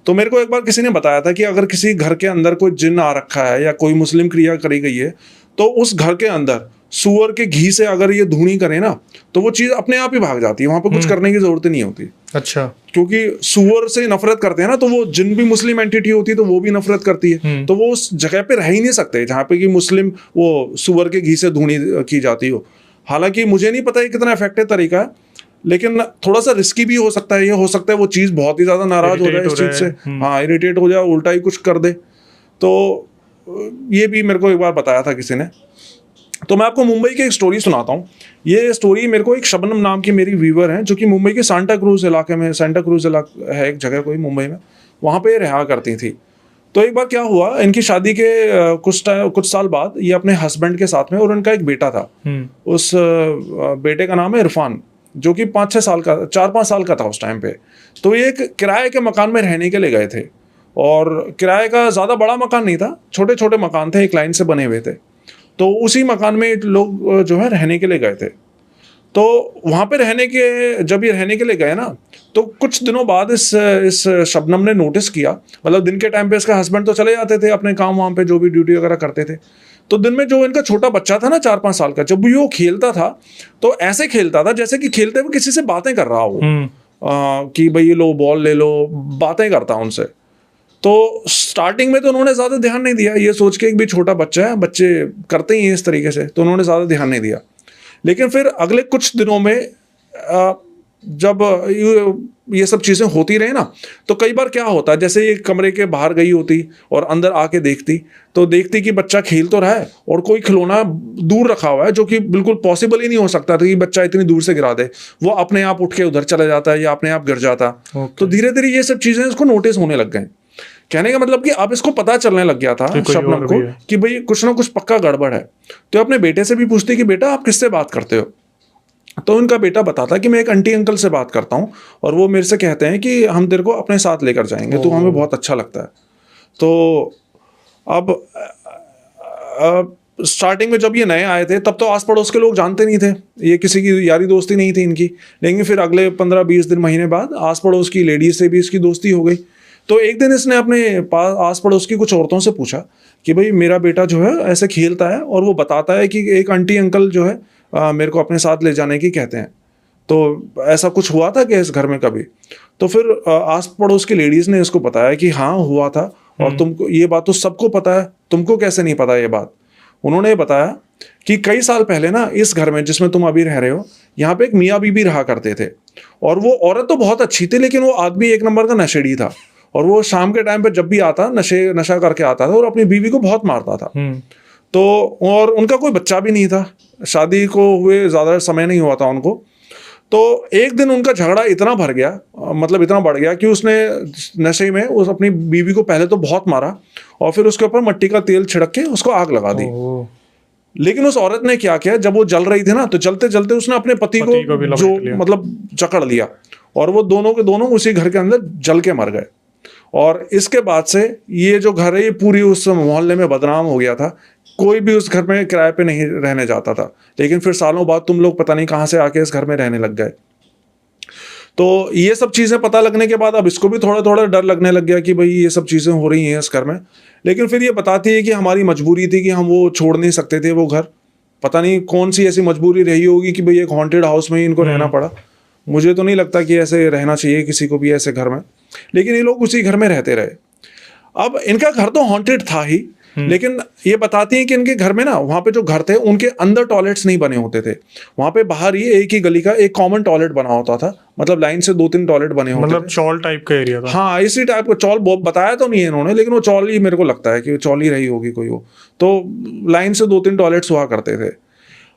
[SPEAKER 1] तो मेरे को एक बार किसी ने बताया था कि अगर किसी घर के अंदर कोई जिन आ रखा है या कोई मुस्लिम क्रिया करी गई है, तो उस घर के अंदर सुअर के घी से अगर ये धूनी करे ना, तो वो चीज अपने आप ही भाग जाती है, वहां पे कुछ करने की जरूरत नहीं होती।
[SPEAKER 2] अच्छा।
[SPEAKER 1] क्योंकि सुअर से नफरत करते हैं ना, तो वो जिन भी मुस्लिम एंटिटी होती है तो वो भी नफरत करती है, तो वो उस जगह पे रह ही नहीं सकते जहाँ पे कि मुस्लिम वो सुअर के घी से धूनी की जाती हो। हालांकि मुझे नहीं पता ये कितना इफेक्टिव तरीका है, लेकिन थोड़ा सा रिस्की भी हो सकता है। ये हो सकता है वो चीज बहुत ही ज्यादा नाराज हो जाए इस चीज से, हाँ, इरिटेट हो जाए, उल्टा ही कुछ कर दे। तो ये भी मेरे को एक बार बताया था किसी ने। तो मैं आपको मुंबई की एक स्टोरी सुनाता हूँ। ये स्टोरी मेरे को एक शबनम नाम की मेरी व्यूवर हैं, जो कि मुंबई के सांता क्रूज इलाके में, सांता क्रूज इलाका है एक जगह कोई मुंबई में, वहाँ पे रहा करती थी। तो एक बार क्या हुआ, इनकी शादी के कुछ साल बाद ये अपने हस्बैंड के साथ में, और उनका एक बेटा था, उस बेटे का नाम है इरफान, जो कि 4-5 साल का था उस टाइम पे। तो ये एक किराए के मकान में रहने के लिए गए थे, और किराए का ज़्यादा बड़ा मकान नहीं था, छोटे छोटे मकान थे, एक लाइन से बने हुए थे। तो उसी मकान में लोग जो है रहने के लिए गए थे। तो वहाँ पे जब ये रहने के लिए गए ना, तो कुछ दिनों बाद इस शबनम ने नोटिस किया, मतलब दिन के टाइम पे इसका हस्बैंड तो चले जाते थे अपने काम वहाँ पे, जो भी ड्यूटी वगैरह करते थे। तो दिन में जो इनका छोटा बच्चा था ना, 4-5 साल का, जब भी वो खेलता था तो ऐसे खेलता था जैसे कि खेलते हुए किसी से बातें कर रहा हो, कि भाई ये लो बॉल ले लो, बातें करता उनसे। तो स्टार्टिंग में तो उन्होंने ज़्यादा ध्यान नहीं दिया, ये सोच के एक भी छोटा बच्चा है, बच्चे करते ही हैं इस तरीके से, तो उन्होंने ज़्यादा ध्यान नहीं दिया। लेकिन फिर अगले कुछ दिनों में जब ये सब चीज़ें होती रही ना, तो कई बार क्या होता है, जैसे ये कमरे के बाहर गई होती और अंदर आके देखती, तो देखती कि बच्चा खेल तो रहा है और कोई खिलौना दूर रखा हुआ है, जो कि बिल्कुल पॉसिबल ही नहीं हो सकता था कि बच्चा इतनी दूर से गिरा दे। वो अपने आप उठ के उधर चला जाता है या अपने आप गिर जाता। तो धीरे धीरे ये सब चीज़ें इसको नोटिस होने लग गए। कहने का मतलब कि अब इसको पता चलने लग गया था शबनम को कि भाई कुछ ना कुछ पक्का गड़बड़ है। तो अपने बेटे से भी पूछती कि बेटा आप किससे बात करते हो? तो उनका बेटा बताता कि मैं एक आंटी अंकल से बात करता हूँ, और वो मेरे से कहते हैं कि हम तेरे को अपने साथ लेकर जाएंगे, तो हमें बहुत अच्छा लगता है। तो अब स्टार्टिंग में जब ये नए आए थे, तब तो आस पड़ोस के लोग जानते नहीं थे, ये किसी की यारी दोस्ती नहीं थी इनकी। लेकिन फिर अगले 15-20 दिन, महीने बाद आस पड़ोस की लेडीज से भी इसकी दोस्ती हो गई। तो एक दिन इसने अपने पास आस पड़ोस की कुछ औरतों से पूछा कि भाई मेरा बेटा जो है ऐसे खेलता है, और वो बताता है कि एक आंटी अंकल जो है मेरे को अपने साथ ले जाने की कहते हैं। तो ऐसा कुछ हुआ था कि इस घर में कभी? तो फिर आस पड़ोस की लेडीज ने इसको बताया कि हाँ हुआ था, और तुमको ये बात तो सबको पता है, तुमको कैसे नहीं पता ये बात? उन्होंने बताया कि कई साल पहले ना इस घर में जिसमें तुम अभी रह रहे हो, यहाँ पे एक मियाँ बीबी रहा करते थे, और वो औरत तो बहुत अच्छी थी, लेकिन वो आदमी एक नंबर का नशेड़ी था। और वो शाम के टाइम पे जब भी आता नशा करके आता था और अपनी बीवी को बहुत मारता था। तो और उनका कोई बच्चा भी नहीं था, शादी को हुए ज़्यादा समय नहीं हुआ था उनको। तो एक दिन उनका झगड़ा इतना भर गया, मतलब इतना बढ़ गया कि उसने नशे में उस अपनी बीवी को पहले तो बहुत मारा, और फिर उसके ऊपर मिट्टी का तेल छिड़क के उसको आग लगा दी। लेकिन उस औरत ने क्या किया, जब वो जल रही थी ना, तो जलते जलते उसने अपने पति को जो मतलब जकड़ लिया, और वो दोनों के दोनों उसी घर के अंदर जल के मर गए। और इसके बाद से ये जो घर है ये पूरी उस मोहल्ले में बदनाम हो गया था। कोई भी उस घर में किराए पे नहीं रहने जाता था। लेकिन फिर सालों बाद तुम लोग पता नहीं कहाँ से आके इस घर में रहने लग गए। तो ये सब चीज़ें पता लगने के बाद अब इसको भी थोड़ा थोड़ा डर लगने लग गया कि भाई ये सब चीज़ें हो रही हैं इस घर में। लेकिन फिर ये बताती है कि हमारी मजबूरी थी कि हम वो छोड़ नहीं सकते थे वो घर, पता नहीं कौन सी ऐसी मजबूरी रही होगी कि भाई एक हॉन्टेड हाउस में ही इनको रहना पड़ा। मुझे तो नहीं लगता कि ऐसे रहना चाहिए किसी को भी ऐसे घर में, लेकिन ये लोग उसी घर में रहते रहे। अब इनका घर तो हॉन्टेड था ही, लेकिन ये बताती हैं कि इनके घर में ना, वहां पे जो घर थे उनके अंदर टॉयलेट्स नहीं बने होते थे। वहां पे बाहर ही एक ही गली का एक कॉमन टॉयलेट बना होता था, मतलब लाइन से 2-3 टॉयलेट बने होते
[SPEAKER 2] मतलब
[SPEAKER 1] थे।
[SPEAKER 2] चौल टाइप का एरिया था।
[SPEAKER 1] हाँ, इसी टाइप का चौल, बताया तो नहीं है इन्होंने, लेकिन वो चौल ही मेरे को लगता है कि चौल ही रही होगी कोई वो। तो लाइन से 2-3 टॉयलेट्स हुआ करते थे।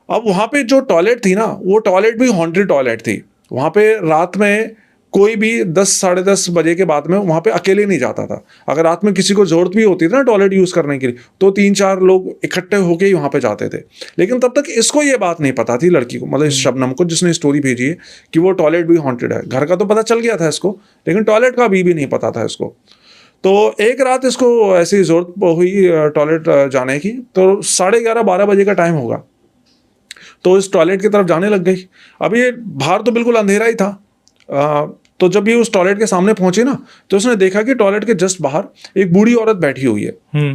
[SPEAKER 1] अब वहां पे जो टॉयलेट थी ना, वो टॉयलेट भी हॉन्टेड टॉयलेट थी। वहां पे रात में कोई भी 10 साढ़े 10 बजे के बाद में वहां पे अकेले नहीं जाता था। अगर रात में किसी को जरूरत भी होती थी ना टॉयलेट यूज करने के लिए, तो 3-4 लोग इकट्ठे होके ही वहां पे जाते थे। लेकिन तब तक इसको ये बात नहीं पता थी, लड़की को, मतलब इस शबनम को जिसने स्टोरी भेजी है, कि वो टॉयलेट भी हॉन्टेड है। घर का तो पता चल गया था इसको, लेकिन टॉयलेट का अभी भी नहीं पता था इसको। तो एक रात इसको ऐसी जरूरत हुई टॉयलेट जाने की, तो 11:30-12 बजे का टाइम होगा, तो इस टॉयलेट की तरफ जाने लग गई। अब ये बाहर तो बिल्कुल अंधेरा ही था। तो जब ये उस टॉयलेट के सामने पहुंची ना, तो उसने देखा कि टॉयलेट के जस्ट बाहर एक बूढ़ी औरत बैठी हुई है।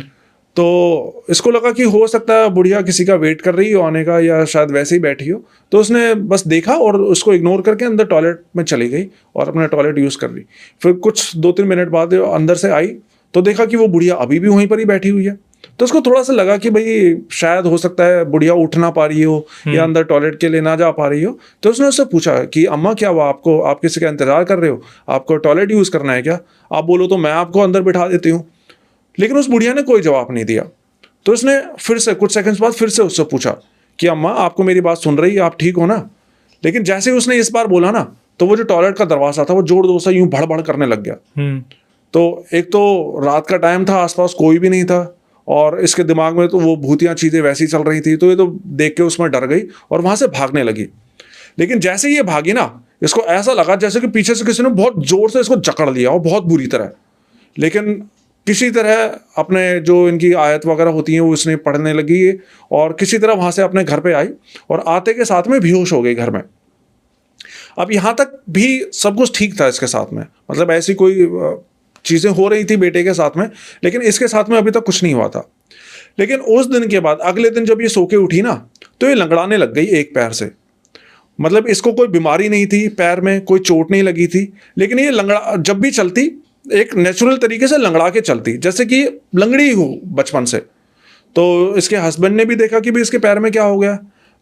[SPEAKER 1] तो इसको लगा कि हो सकता है बुढ़िया किसी का वेट कर रही हो आने का, या शायद वैसे ही बैठी हो। तो उसने बस देखा और उसको इग्नोर करके अंदर टॉयलेट में चली गई और अपना टॉयलेट यूज कर ली। फिर कुछ 2-3 मिनट बाद अंदर से आई तो देखा कि वो बुढ़िया अभी भी वहीं पर ही बैठी हुई है। तो उसको थोड़ा सा लगा कि भाई शायद हो सकता है बुढ़िया उठ ना पा रही हो या अंदर टॉयलेट के लिए ना जा पा रही हो। तो उसने उससे पूछा कि अम्मा क्या हुआ आपको, आप किसी का इंतजार कर रहे हो, आपको टॉयलेट यूज करना है क्या, आप बोलो तो मैं आपको अंदर बिठा देती हूँ। लेकिन उस बुढ़िया ने कोई जवाब नहीं दिया। तो उसने फिर से कुछ सेकंड्स बाद फिर से उससे पूछा कि अम्मा आपको मेरी बात सुन रही है, आप ठीक हो ना। लेकिन जैसे ही उसने इस बार बोला ना, तो वो जो टॉयलेट का दरवाजा था वो जोर जोर से यूं भड़ करने लग गया। तो एक तो रात का टाइम था, आसपास कोई भी नहीं था, और इसके दिमाग में तो वो भूतिया चीजें वैसी चल रही थी। तो ये तो देख के उसमें डर गई और वहां से भागने लगी। लेकिन जैसे ही ये भागी ना, इसको ऐसा लगा जैसे कि पीछे से किसी ने बहुत जोर से इसको जकड़ लिया और बहुत बुरी तरह। लेकिन किसी तरह अपने जो इनकी आयत वगैरह होती हैं वो इसने पढ़ने लगी और किसी तरह वहां से अपने घर पे आई और आते के साथ में बेहोश हो गई घर में। अब यहाँ तक भी सब कुछ ठीक था इसके साथ में, मतलब ऐसी कोई चीजें हो रही थी बेटे के साथ में, लेकिन इसके साथ में अभी तक कुछ नहीं हुआ था। लेकिन उस दिन के बाद अगले दिन जब ये सो के उठी ना, तो ये लंगड़ाने लग गई एक पैर से। मतलब इसको कोई बीमारी नहीं थी, पैर में कोई चोट नहीं लगी थी, लेकिन ये लंगड़ा जब भी चलती एक नेचुरल तरीके से लंगड़ा के चलती, जैसे कि लंगड़ी हो बचपन से। तो इसके हस्बैंड ने भी देखा कि भी इसके पैर में क्या हो गया,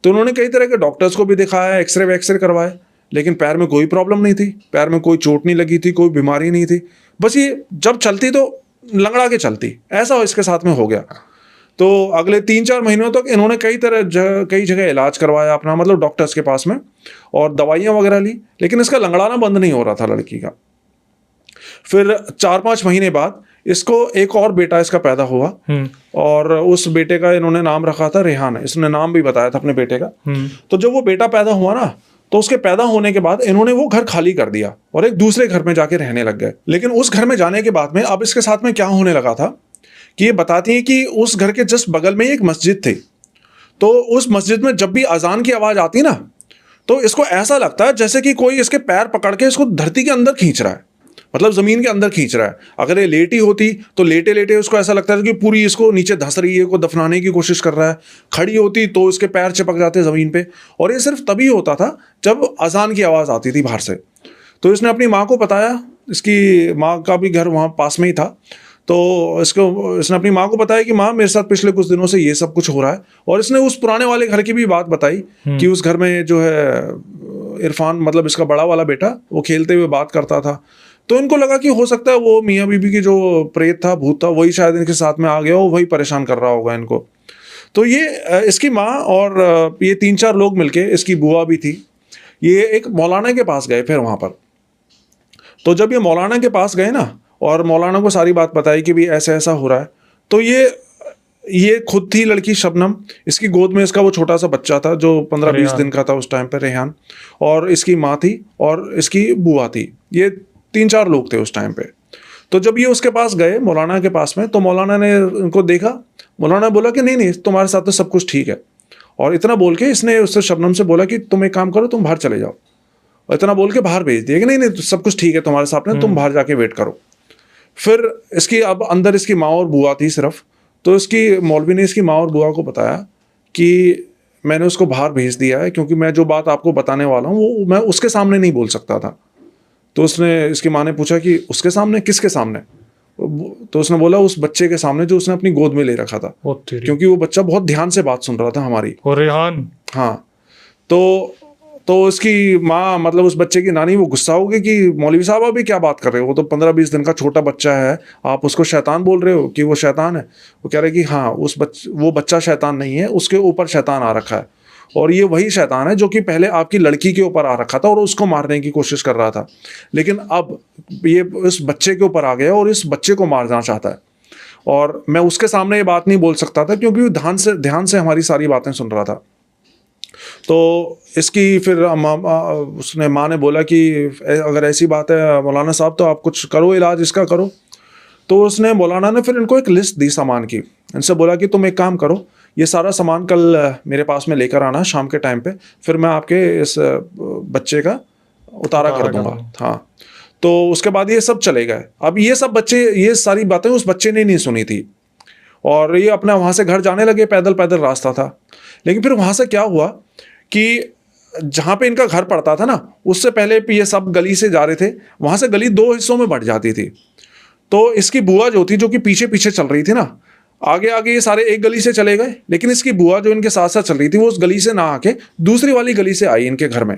[SPEAKER 1] तो उन्होंने कई तरह के डॉक्टर्स को भी दिखाया, एक्सरे वैक्सरे करवाए, लेकिन पैर में कोई प्रॉब्लम नहीं थी, पैर में कोई चोट नहीं लगी थी, कोई बीमारी नहीं थी। बस ये जब चलती तो लंगड़ा के चलती, ऐसा इसके साथ में हो गया। तो अगले 3-4 महीनों तक इन्होंने कई जगह इलाज करवाया अपना, मतलब डॉक्टर्स के पास में, और दवाइयाँ वगैरह ली, लेकिन इसका लंगड़ाना बंद नहीं हो रहा था लड़की का। फिर 4-5 महीने बाद इसको एक और बेटा इसका पैदा हुआ, और उस बेटे का इन्होंने नाम रखा था रेहान। इसने नाम भी बताया था अपने बेटे का। तो जब वो बेटा पैदा हुआ ना, तो उसके पैदा होने के बाद इन्होंने वो घर खाली कर दिया और एक दूसरे घर में जाके रहने लग गए। लेकिन उस घर में जाने के बाद में अब इसके साथ में क्या होने लगा था कि ये बताती है कि उस घर के जस्ट बगल में एक मस्जिद थी। तो उस मस्जिद में जब भी अजान की आवाज आती ना, तो इसको ऐसा लगता है जैसे कि कोई इसके पैर पकड़ के इसको धरती के अंदर खींच रहा है, मतलब जमीन के अंदर खींच रहा है। अगर ये लेटी होती तो लेटे लेटे उसको ऐसा लगता है कि पूरी इसको नीचे धंस रही है, को दफनाने की कोशिश कर रहा है। खड़ी होती तो इसके पैर चिपक जाते जमीन पे, और ये सिर्फ तभी होता था जब अजान की आवाज आती थी बाहर से। तो इसने अपनी माँ को बताया, इसकी माँ का भी घर वहाँ पास में ही था। तो इसने अपनी माँ को बताया कि माँ मेरे साथ पिछले कुछ दिनों से ये सब कुछ हो रहा है। और इसने उस पुराने वाले घर की भी बात बताई कि उस घर में जो है इरफान, मतलब इसका बड़ा वाला बेटा, वो खेलते हुए बात करता था। तो इनको लगा कि हो सकता है वो मियाँ बीबी की जो प्रेत था, भूत था, वही शायद इनके साथ में आ गया हो, वही परेशान कर रहा होगा इनको। तो ये इसकी माँ और ये 3-4 लोग मिलके, इसकी बुआ भी थी, ये एक मौलाना के पास गए। फिर वहाँ पर तो जब ये मौलाना के पास गए ना, और मौलाना को सारी बात बताई कि भी ऐसा ऐसा हो रहा है, तो ये खुद थी लड़की शबनम, इसकी गोद में इसका वो छोटा सा बच्चा था जो 15-20 दिन का था उस टाइम पर, रेहान, और इसकी माँ थी और इसकी बुआ थी। ये 3-4 लोग थे उस टाइम पे। तो जब ये उसके पास गए मौलाना के पास में, तो मौलाना ने उनको देखा। मौलाना बोला कि नहीं तुम्हारे साथ तो सब कुछ ठीक है। और इतना बोल के इसने उससे शबनम से बोला कि तुम एक काम करो, तुम बाहर चले जाओ। और इतना बोल के बाहर भेज दिया कि नहीं सब कुछ ठीक है तुम्हारे साथ में, तुम बाहर जाके वेट करो। फिर इसकी अब अंदर इसकी माँ और बुआ थी सिर्फ। तो इसकी मौलवी ने इसकी माँ और बुआ को बताया कि मैंने उसको बाहर भेज दिया है, क्योंकि मैं जो बात आपको बताने वाला हूँ वो मैं उसके सामने नहीं बोल सकता था। तो उसने, इसकी माँ ने पूछा कि उसके सामने, किसके सामने? तो उसने बोला उस बच्चे के सामने जो उसने अपनी गोद में ले रखा था, क्योंकि वो बच्चा बहुत ध्यान से बात सुन रहा था हमारी।
[SPEAKER 2] और रेहान,
[SPEAKER 1] हाँ। तो उसकी माँ, मतलब उस बच्चे की नानी, वो गुस्सा हो गई कि मौलवी साहब अभी क्या बात कर रहे हो, वो तो 15-20 दिन का छोटा बच्चा है, आप उसको शैतान बोल रहे हो कि वो शैतान है। वो कह रहे कि हाँ, वो बच्चा शैतान नहीं है, उसके ऊपर शैतान आ रखा है, और ये वही शैतान है जो कि पहले आपकी लड़की के ऊपर आ रखा था और उसको मारने की कोशिश कर रहा था, लेकिन अब ये इस बच्चे के ऊपर आ गया और इस बच्चे को मारना चाहता है। और मैं उसके सामने ये बात नहीं बोल सकता था, क्योंकि वो ध्यान से हमारी सारी बातें सुन रहा था। तो इसकी फिर उसने, माँ ने बोला कि अगर ऐसी बात है मौलाना साहब, तो आप कुछ करो, इलाज इसका करो। तो उसने, मौलाना ने फिर इनको एक लिस्ट दी सामान की। इनसे बोला कि तुम एक काम करो, ये सारा सामान कल मेरे पास में लेकर आना शाम के टाइम पे, फिर मैं आपके इस बच्चे का उतारा कर दूंगा। हाँ। तो उसके बाद ये सब चले गए। अब ये सब बच्चे, ये सारी बातें उस बच्चे ने नहीं सुनी थी, और ये अपना वहाँ से घर जाने लगे, पैदल पैदल रास्ता था। लेकिन फिर वहाँ से क्या हुआ कि जहाँ पे इनका घर पड़ता था ना, उससे पहले ये सब गली से जा रहे थे, वहाँ से गली 2 हिस्सों में बढ़ जाती थी। तो इसकी बुआ जो थी, जो कि पीछे पीछे चल रही थी ना, आगे आगे ये सारे एक गली से चले गए, लेकिन इसकी बुआ जो इनके साथ साथ चल रही थी, वो उस गली से ना आके दूसरी वाली गली से आई इनके घर में।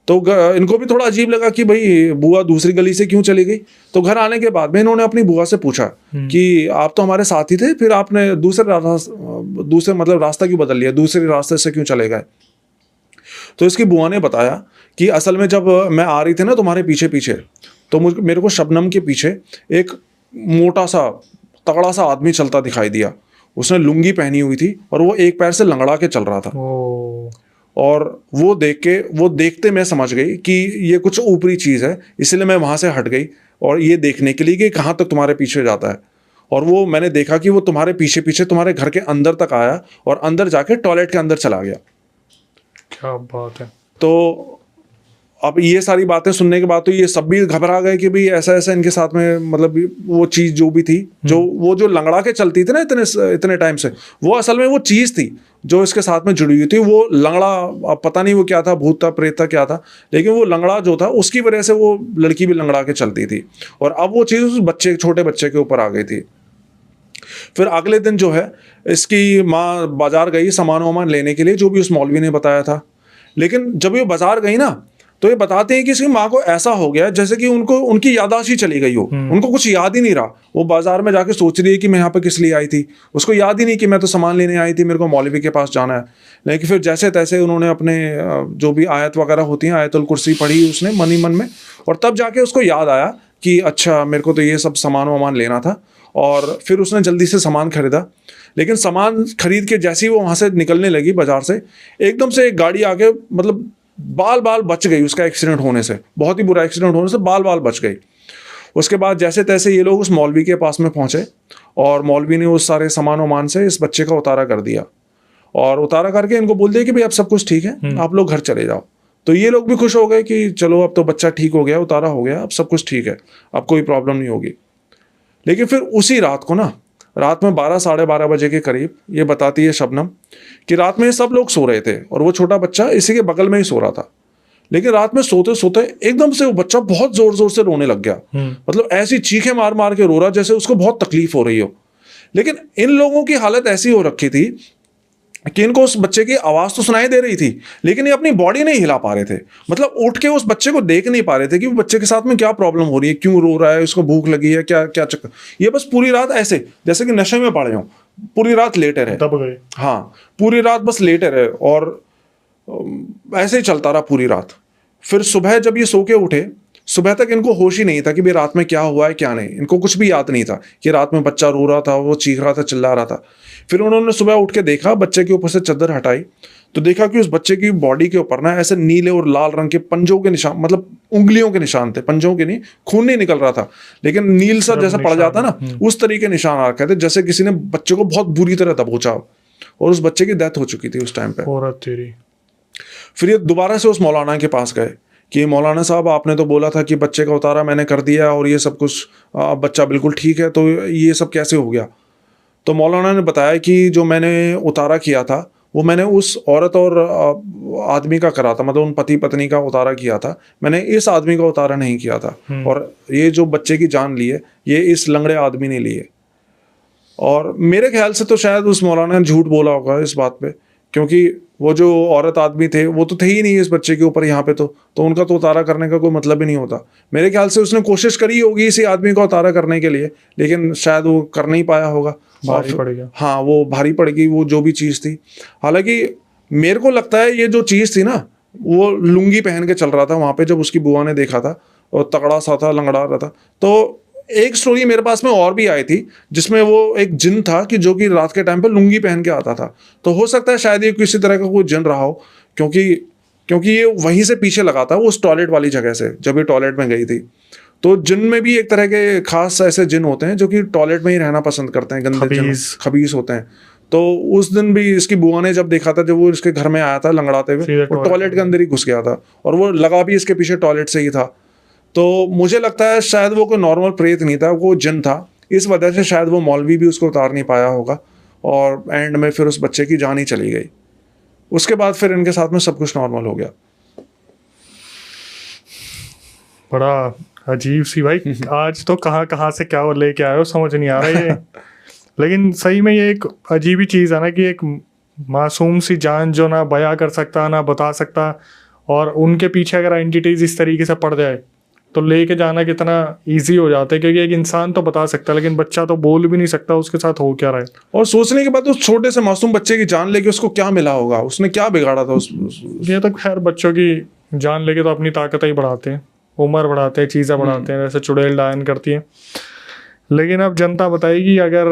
[SPEAKER 1] तो इनको भी थोड़ा अजीब लगा कि भाई बुआ दूसरी गली से क्यों चली गई। तो घर आने के बाद में इन्होंने अपनी बुआ से पूछा कि आप तो हमारे साथ ही थे, फिर आपने दूसरे मतलब रास्ता क्यों बदल लिया, दूसरे रास्ते से क्यों चले गए? तो इसकी बुआ ने बताया कि असल में जब मैं आ रही थी ना तुम्हारे पीछे पीछे, तो मेरे को शबनम के पीछे एक मोटा सा तगड़ा सा आदमी चलता दिखाई दिया। उसने लुंगी पहनी हुई थी और वो एक पैर से लंगड़ा के चल रहा था। और वो देखते मैं समझ गई कि ये कुछ ऊपरी चीज़ है, इसलिए मैं वहाँ से हट गई और ये देखने के लिए कि कहाँ तक तुम्हारे पीछे जाता है। और वो मैंने देखा कि वो तुम्हारे पीछे पीछे तुम्हारे घर के अंदर तक आया और अंदर जाके टॉयलेट के अंदर चला गया।
[SPEAKER 2] क्या बात है।
[SPEAKER 1] तो अब ये सारी बातें सुनने के बाद तो ये सब भी घबरा गए कि भाई ऐसा ऐसा इनके साथ में, मतलब वो चीज़ जो भी थी, जो लंगड़ा के चलती थी ना इतने टाइम से, वो असल में वो चीज़ थी जो इसके साथ में जुड़ी हुई थी। वो लंगड़ा, अब पता नहीं वो क्या था, भूत था, प्रेत था, क्या था, लेकिन वो लंगड़ा जो था उसकी वजह से वो लड़की भी लंगड़ा के चलती थी, और अब वो चीज़ उस छोटे बच्चे के ऊपर आ गई थी। फिर अगले दिन जो है, इसकी माँ बाजार गई सामान वामान लेने के लिए, जो भी उस मौलवी ने बताया था। लेकिन जब ये बाजार गई ना, तो ये बताते हैं कि इसकी माँ को ऐसा हो गया जैसे कि उनकी याददाश्त ही चली गई हो, उनको कुछ याद ही नहीं रहा। वो बाजार में जाके सोच रही है कि मैं यहाँ पे किस लिए आई थी, उसको याद ही नहीं कि मैं तो सामान लेने आई थी, मेरे को मौलवी के पास जाना है। लेकिन फिर जैसे तैसे उन्होंने अपने जो भी आयत वगैरह होती हैं, आयतुल कुर्सी पढ़ी उसने मन ही मन में, और तब जाके उसको याद आया कि अच्छा मेरे को तो ये सब सामान वामान लेना था। और फिर उसने जल्दी से सामान खरीदा। लेकिन सामान खरीद के जैसे ही वो वहाँ से निकलने लगी बाजार से, एकदम से एक गाड़ी आके, मतलब बाल बच गई उसका एक्सीडेंट होने से, बहुत ही बुरा एक्सीडेंट होने से बाल बच गई। उसके बाद जैसे तैसे ये लोग उस मौलवी के पास में पहुंचे, और मौलवी ने उस सारे सामान वामान से इस बच्चे का उतारा कर दिया, और उतारा करके इनको बोल दिया कि भाई अब सब कुछ ठीक है, आप लोग घर चले जाओ। तो ये लोग भी खुश हो गए कि चलो अब तो बच्चा ठीक हो गया, उतारा हो गया, अब सब कुछ ठीक है, अब कोई प्रॉब्लम नहीं होगी। लेकिन फिर उसी रात को ना, रात में 12 साढ़े 12 बजे के करीब, ये बताती है शबनम कि रात में सब लोग सो रहे थे और वो छोटा बच्चा इसी के बगल में ही सो रहा था। लेकिन रात में सोते सोते एकदम से वो बच्चा बहुत जोर जोर से रोने लग गया, मतलब ऐसी चीखें मार मार के रो रहा जैसे उसको बहुत तकलीफ हो रही हो। लेकिन इन लोगों की हालत ऐसी हो रखी थी कि इनको उस बच्चे की आवाज़ तो सुनाई दे रही थी, लेकिन ये अपनी बॉडी नहीं हिला पा रहे थे, मतलब उठ के उस बच्चे को देख नहीं पा रहे थे कि वो बच्चे के साथ में क्या प्रॉब्लम हो रही है, क्यों रो रहा है, उसको भूख लगी है, क्या क्या चक्कर। ये बस पूरी रात ऐसे जैसे कि नशे में पड़े हों, पूरी रात लेटे रहे,
[SPEAKER 2] दब गए।
[SPEAKER 1] हाँ, पूरी रात बस लेटे रहे, और ऐसे ही चलता रहा पूरी रात। फिर सुबह जब ये सो के उठे, सुबह तक इनको होश ही नहीं था कि भाई रात में क्या हुआ है क्या नहीं, इनको कुछ भी याद नहीं था कि रात में बच्चा रो रहा था, वो चीख रहा था, चिल्ला रहा था। फिर उन्होंने सुबह उठ के देखा, बच्चे के ऊपर से चादर हटाई, तो देखा कि उस बच्चे की बॉडी के ऊपर ना ऐसे नीले और लाल रंग के पंजों के निशान, मतलब उंगलियों के निशान थे, पंजों के नहीं, खून नहीं निकल रहा था, लेकिन नील सा जैसा पड़ जाता ना, उस तरीके निशान आ रखे थे, जैसे किसी ने बच्चे को बहुत बुरी तरह दबोचा, और उस बच्चे की डेथ हो चुकी थी उस टाइम पे। फिर ये दोबारा से उस मौलाना के पास गए कि मौलाना साहब, आपने तो बोला था कि बच्चे का उतारा मैंने कर दिया और ये सब कुछ, बच्चा बिल्कुल ठीक है, तो ये सब कैसे हो गया? तो मौलाना ने बताया कि जो मैंने उतारा किया था वो मैंने उस औरत और आदमी का करा था, मतलब उन पति पत्नी का उतारा किया था, मैंने इस आदमी का उतारा नहीं किया था। और ये जो बच्चे की जान ली है ये इस लंगड़े आदमी ने ली है। और मेरे ख्याल से तो शायद उस मौलाना ने झूठ बोला होगा इस बात पे, क्योंकि वो जो औरत आदमी थे वो तो थे ही नहीं इस बच्चे के ऊपर यहाँ पे, तो उनका तो उतारा करने का कोई मतलब ही नहीं होता। मेरे ख्याल से उसने कोशिश करी होगी इसी आदमी का उतारा करने के लिए, लेकिन शायद वो कर नहीं पाया होगा।
[SPEAKER 2] भारी पड़ गया।
[SPEAKER 1] हाँ, वो भारी पड़ गई वो जो भी चीज़ थी। हालांकि मेरे को लगता है ये जो चीज़ थी ना, वो लुंगी पहन के चल रहा था वहाँ पे जब उसकी बुआ ने देखा था, और तगड़ा सा था, लंगड़ा रहा था। तो एक स्टोरी मेरे पास में और भी आई थी जिसमें वो एक जिन था कि जो कि रात के टाइम पे लुंगी पहन के आता था। तो हो सकता है शायद ये किसी तरह का कोई जिन रहा हो, क्योंकि ये वहीं से पीछे लगा था उस टॉयलेट वाली जगह से जब ये टॉयलेट में गई थी। तो जिन में भी एक तरह के खास ऐसे जिन होते हैं जो कि टॉयलेट में ही रहना पसंद करते हैं, गंदे जिन, खबीस होते हैं। तो उस दिन भी इसकी बुआ ने जब देखा था, जब वो इसके घर में आया था लंगड़ाते हुए, वो टॉयलेट के अंदर ही घुस गया था, और वो लगा भी इसके पीछे टॉयलेट से ही था। तो मुझे लगता है शायद वो कोई नॉर्मल प्रेत नहीं था, वो जिन था। इस वजह से शायद वो मौलवी भी उसको उतार नहीं पाया होगा, और एंड में फिर उस बच्चे की जान ही चली गई। उसके बाद फिर इनके साथ में सब कुछ नॉर्मल हो गया।
[SPEAKER 2] बड़ा अजीब सी भाई, आज तो कहाँ से क्या लेके आए हो समझ नहीं आ रहा ये। लेकिन सही में ये एक अजीब ही चीज़ है ना कि एक मासूम सी जान जो ना बयां कर सकता ना बता सकता, और उनके पीछे अगर एंटिटीज इस तरीके से पड़ जाए तो लेके जाना कितना इजी हो जाता है। क्योंकि एक इंसान तो बता सकता है लेकिन बच्चा तो बोल भी नहीं सकता उसके साथ हो क्या रहा है।
[SPEAKER 1] और सोचने के बाद उस छोटे से मासूम बच्चे की जान लेके उसको क्या मिला होगा, उसने क्या बिगाड़ा था
[SPEAKER 2] ये तो खैर बच्चों की जान लेके तो अपनी ताकत ही बढ़ाते हैं, उम्र बढ़ाते हैं, चीज़ें बढ़ाते हैं, जैसे चुड़ैल डायन करती है। लेकिन अब जनता बताएगी अगर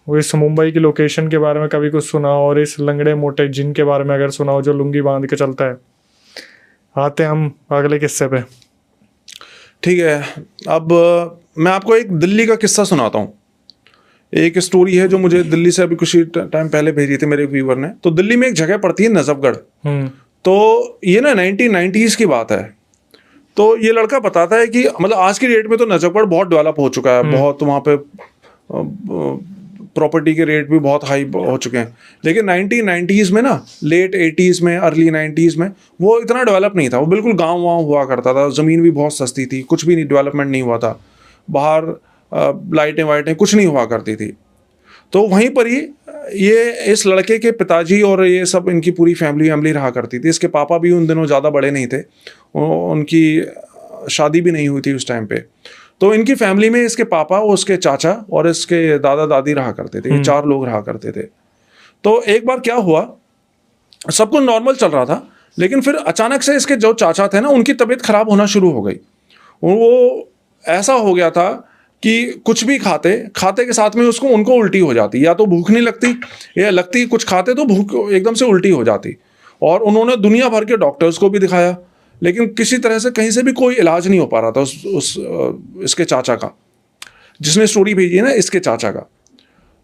[SPEAKER 2] वो इस मुंबई की लोकेशन के बारे में कभी कुछ सुना हो, और इस लंगड़े मोटे जिन के बारे में अगर सुना हो जो लुंगी बांध के चलता है। आते हैं हम अगले किस्से पे।
[SPEAKER 1] ठीक है, अब मैं आपको एक दिल्ली का किस्सा सुनाता हूँ। एक स्टोरी है जो मुझे दिल्ली से अभी कुछ टाइम पहले भेजी थी मेरे व्यूवर ने। तो दिल्ली में एक जगह पड़ती है नजफगढ़। तो ये ना 1990s की बात है। तो ये लड़का बताता है कि मतलब आज की डेट में तो नजफगढ़ बहुत डेवलप हो चुका है, बहुत वहाँ पे प्रॉपर्टी के रेट भी बहुत हाई हो चुके हैं। लेकिन 1990s में ना, लेट 80s में, अर्ली 90s में वो इतना डेवलप नहीं था। वो बिल्कुल गांव हुआ करता था, ज़मीन भी बहुत सस्ती थी, कुछ भी नहीं, डेवलपमेंट नहीं हुआ था, बाहर लाइटें वाइटें कुछ नहीं हुआ करती थी। तो वहीं पर ही ये इस लड़के के पिताजी और ये सब इनकी पूरी फैमिली रहा करती थी। इसके पापा भी उन दिनों ज़्यादा बड़े नहीं थे, उनकी शादी भी नहीं हुई थी उस टाइम पे। तो इनकी फैमिली में इसके पापा, उसके चाचा और इसके दादा दादी रहा करते थे। ये 4 लोग रहा करते थे। तो एक बार क्या हुआ, सब कुछ नॉर्मल चल रहा था, लेकिन फिर अचानक से इसके जो चाचा थे ना, उनकी तबीयत खराब होना शुरू हो गई। वो ऐसा हो गया था कि कुछ भी खाते के साथ में उनको उल्टी हो जाती, या तो भूख नहीं लगती, या लगती कुछ खाते तो भूख एकदम से उल्टी हो जाती। और उन्होंने दुनिया भर के डॉक्टर्स को भी दिखाया, लेकिन किसी तरह से कहीं से भी कोई इलाज नहीं हो पा रहा था इसके चाचा का, जिसने स्टोरी भेजी है ना, इसके चाचा का।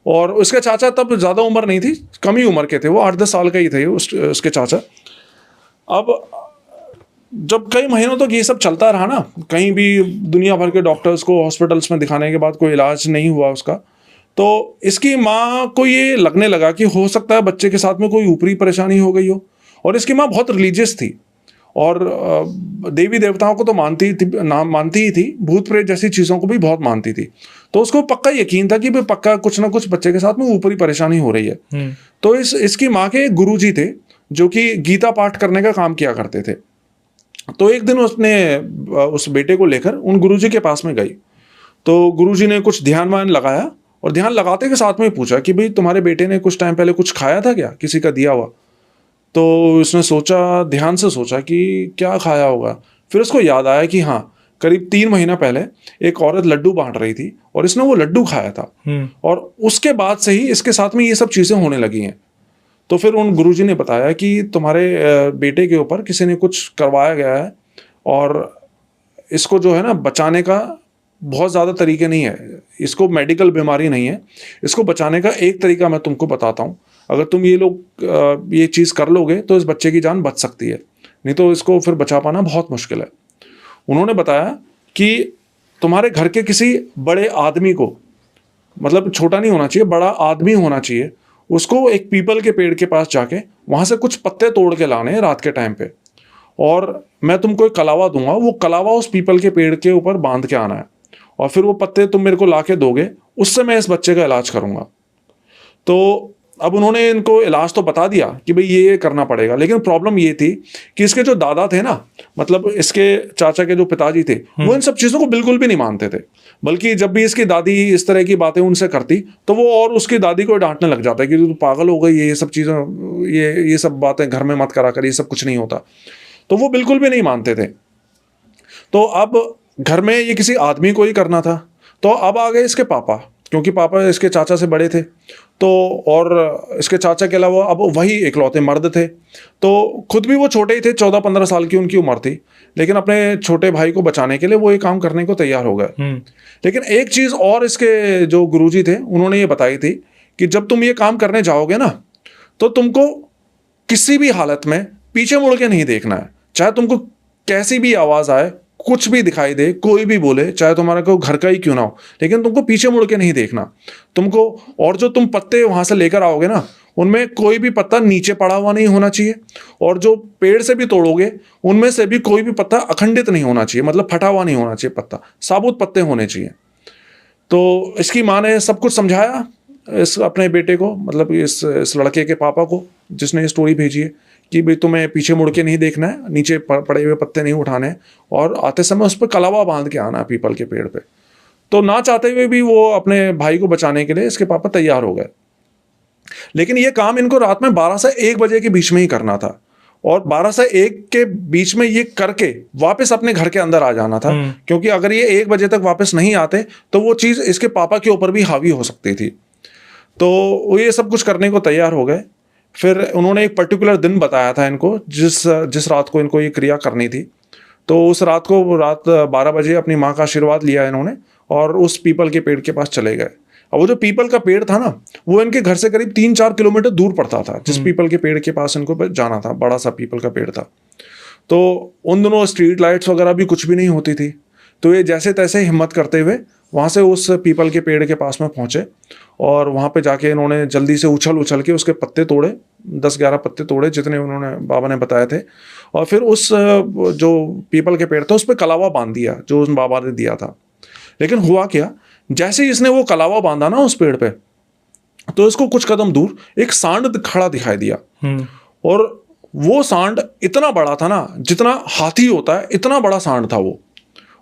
[SPEAKER 1] और उसके चाचा तब ज़्यादा उम्र नहीं थी, कम ही उम्र के थे, वो 8-10 साल का ही थे उसके चाचा। अब जब कई महीनों तक ये सब चलता रहा ना, कहीं भी दुनिया भर के डॉक्टर्स को हॉस्पिटल्स में दिखाने के बाद कोई इलाज नहीं हुआ उसका, तो इसकी माँ को ये लगने लगा कि हो सकता है बच्चे के साथ में कोई ऊपरी परेशानी हो गई हो। और इसकी माँ बहुत रिलीजियस थी और देवी देवताओं को तो मानती ही थी, भूत प्रेत जैसी चीज़ों को भी बहुत मानती थी। तो उसको पक्का यकीन था कि भाई पक्का कुछ ना कुछ बच्चे के साथ में ऊपरी परेशानी हो रही है। तो इसकी माँ के एक गुरुजी थे जो कि गीता पाठ करने का काम किया करते थे। तो एक दिन उसने उस बेटे को लेकर उन गुरुजी के पास में गई। तो गुरुजी ने कुछ ध्यान वान लगाया, और ध्यान लगाते के साथ में पूछा कि भाई तुम्हारे बेटे ने कुछ टाइम पहले कुछ खाया था क्या, किसी का दिया हुआ? तो उसने सोचा, ध्यान से सोचा कि क्या खाया होगा। फिर उसको याद आया कि हाँ, करीब 3 महीना पहले एक औरत लड्डू बांट रही थी और इसने वो लड्डू खाया था, और उसके बाद से ही इसके साथ में ये सब चीज़ें होने लगी हैं। तो फिर उन गुरुजी ने बताया कि तुम्हारे बेटे के ऊपर किसी ने कुछ करवाया गया है, और इसको जो है ना बचाने का बहुत ज़्यादा तरीके नहीं है, इसको मेडिकल बीमारी नहीं है, इसको बचाने का एक तरीका मैं तुमको बताता हूँ। अगर तुम ये चीज़ कर लोगे तो इस बच्चे की जान बच सकती है, नहीं तो इसको फिर बचा पाना बहुत मुश्किल है। उन्होंने बताया कि तुम्हारे घर के किसी बड़े आदमी को, मतलब छोटा नहीं होना चाहिए, बड़ा आदमी होना चाहिए, उसको एक पीपल के पेड़ के पास जाके वहां से कुछ पत्ते तोड़ के लाने हैं रात के टाइम पे, और मैं तुमको एक कलावा दूंगा, वो कलावा उस पीपल के पेड़ के ऊपर बांध के आना है, और फिर वो पत्ते तुम मेरे को ला के दोगे, उससे मैं इस बच्चे का इलाज करूंगा। तो अब उन्होंने इनको इलाज तो बता दिया कि भाई ये करना पड़ेगा, लेकिन प्रॉब्लम ये थी कि इसके जो दादा थे ना, मतलब इसके चाचा के जो पिताजी थे, वो इन सब चीज़ों को बिल्कुल भी नहीं मानते थे। बल्कि जब भी इसकी दादी इस तरह की बातें उनसे करती तो वो और उसकी दादी को डांटने लग जाता है कि तू पागल हो गई, ये सब चीज़ें, ये सब बातें घर में मत करा कर, ये सब कुछ नहीं होता। तो वो बिल्कुल भी नहीं मानते थे। तो अब घर में ये किसी आदमी को ही करना था, तो अब आ गए इसके पापा, क्योंकि पापा इसके चाचा से बड़े थे, तो और इसके चाचा के अलावा अब वही इकलौते मर्द थे। तो खुद भी वो छोटे ही थे, 14-15 साल की उनकी उम्र थी, लेकिन अपने छोटे भाई को बचाने के लिए वो ये काम करने को तैयार हो गए। लेकिन एक चीज़ और इसके जो गुरुजी थे उन्होंने ये बताई थी कि जब तुम ये काम करने जाओगे ना, तो तुमको किसी भी हालत में पीछे मुड़ के नहीं देखना है। चाहे तुमको कैसी भी आवाज़ आए, कुछ भी दिखाई दे, कोई भी बोले, चाहे तुम्हारा कोई घर का ही क्यों ना हो, लेकिन तुमको पीछे मुड़ के नहीं देखना तुमको। और जो तुम पत्ते वहां से लेकर आओगे ना, उनमें कोई भी पत्ता नीचे पड़ा हुआ नहीं होना चाहिए, और जो पेड़ से भी तोड़ोगे उनमें से भी कोई भी पत्ता अखंडित नहीं होना चाहिए, मतलब फटा हुआ नहीं होना चाहिए पत्ता, साबुत पत्ते होने चाहिए। तो इसकी माँ ने सब कुछ समझाया इस अपने बेटे को, मतलब इस लड़के के पापा को जिसने ये स्टोरी भेजी है, कि भाई तुम्हें पीछे मुड़ के नहीं देखना है, नीचे पड़े हुए पत्ते नहीं उठाने हैं, और आते समय उस पर कलावा बांध के आना है पीपल के पेड़ पे। तो ना चाहते हुए भी वो अपने भाई को बचाने के लिए इसके पापा तैयार हो गए। लेकिन ये काम इनको रात में 12 से 1 बजे के बीच में ही करना था, और 12 से 1 के बीच में ये करके वापस अपने घर के अंदर आ जाना था, क्योंकि अगर ये 1 बजे तक वापस नहीं आते तो वो चीज़ इसके पापा के ऊपर भी हावी हो सकती थी। तो वो ये सब कुछ करने को तैयार हो गए। फिर उन्होंने एक पर्टिकुलर दिन बताया था इनको, जिस रात को इनको ये क्रिया करनी थी। तो उस रात 12 बजे अपनी माँ का आशीर्वाद लिया इन्होंने, और उस पीपल के पेड़ के पास चले गए। अब वो जो पीपल का पेड़ था ना, वो इनके घर से करीब 3-4 किलोमीटर दूर पड़ता था, जिस पीपल के पेड़ के पास इनको जाना था, बड़ा सा पीपल का पेड़ था। तो उन दोनों स्ट्रीट लाइट्स वगैरह भी कुछ भी नहीं होती थी। तो ये जैसे तैसे हिम्मत करते हुए वहाँ से उस पीपल के पेड़ के पास में पहुँचे, और वहाँ पे जाके इन्होंने जल्दी से उछल के उसके पत्ते तोड़े, 10-11 पत्ते तोड़े जितने उन्होंने बाबा ने बताए थे, और फिर उस जो पीपल के पेड़ था उस पर कलावा बांध दिया जो उस बाबा ने दिया था। लेकिन हुआ क्या, जैसे ही इसने वो कलावा बांधा ना उस पेड़ पे, तो इसको कुछ कदम दूर एक सांड खड़ा दिखाई दिया, और वो सांड इतना बड़ा था ना, जितना हाथी होता है इतना बड़ा सांड था वो।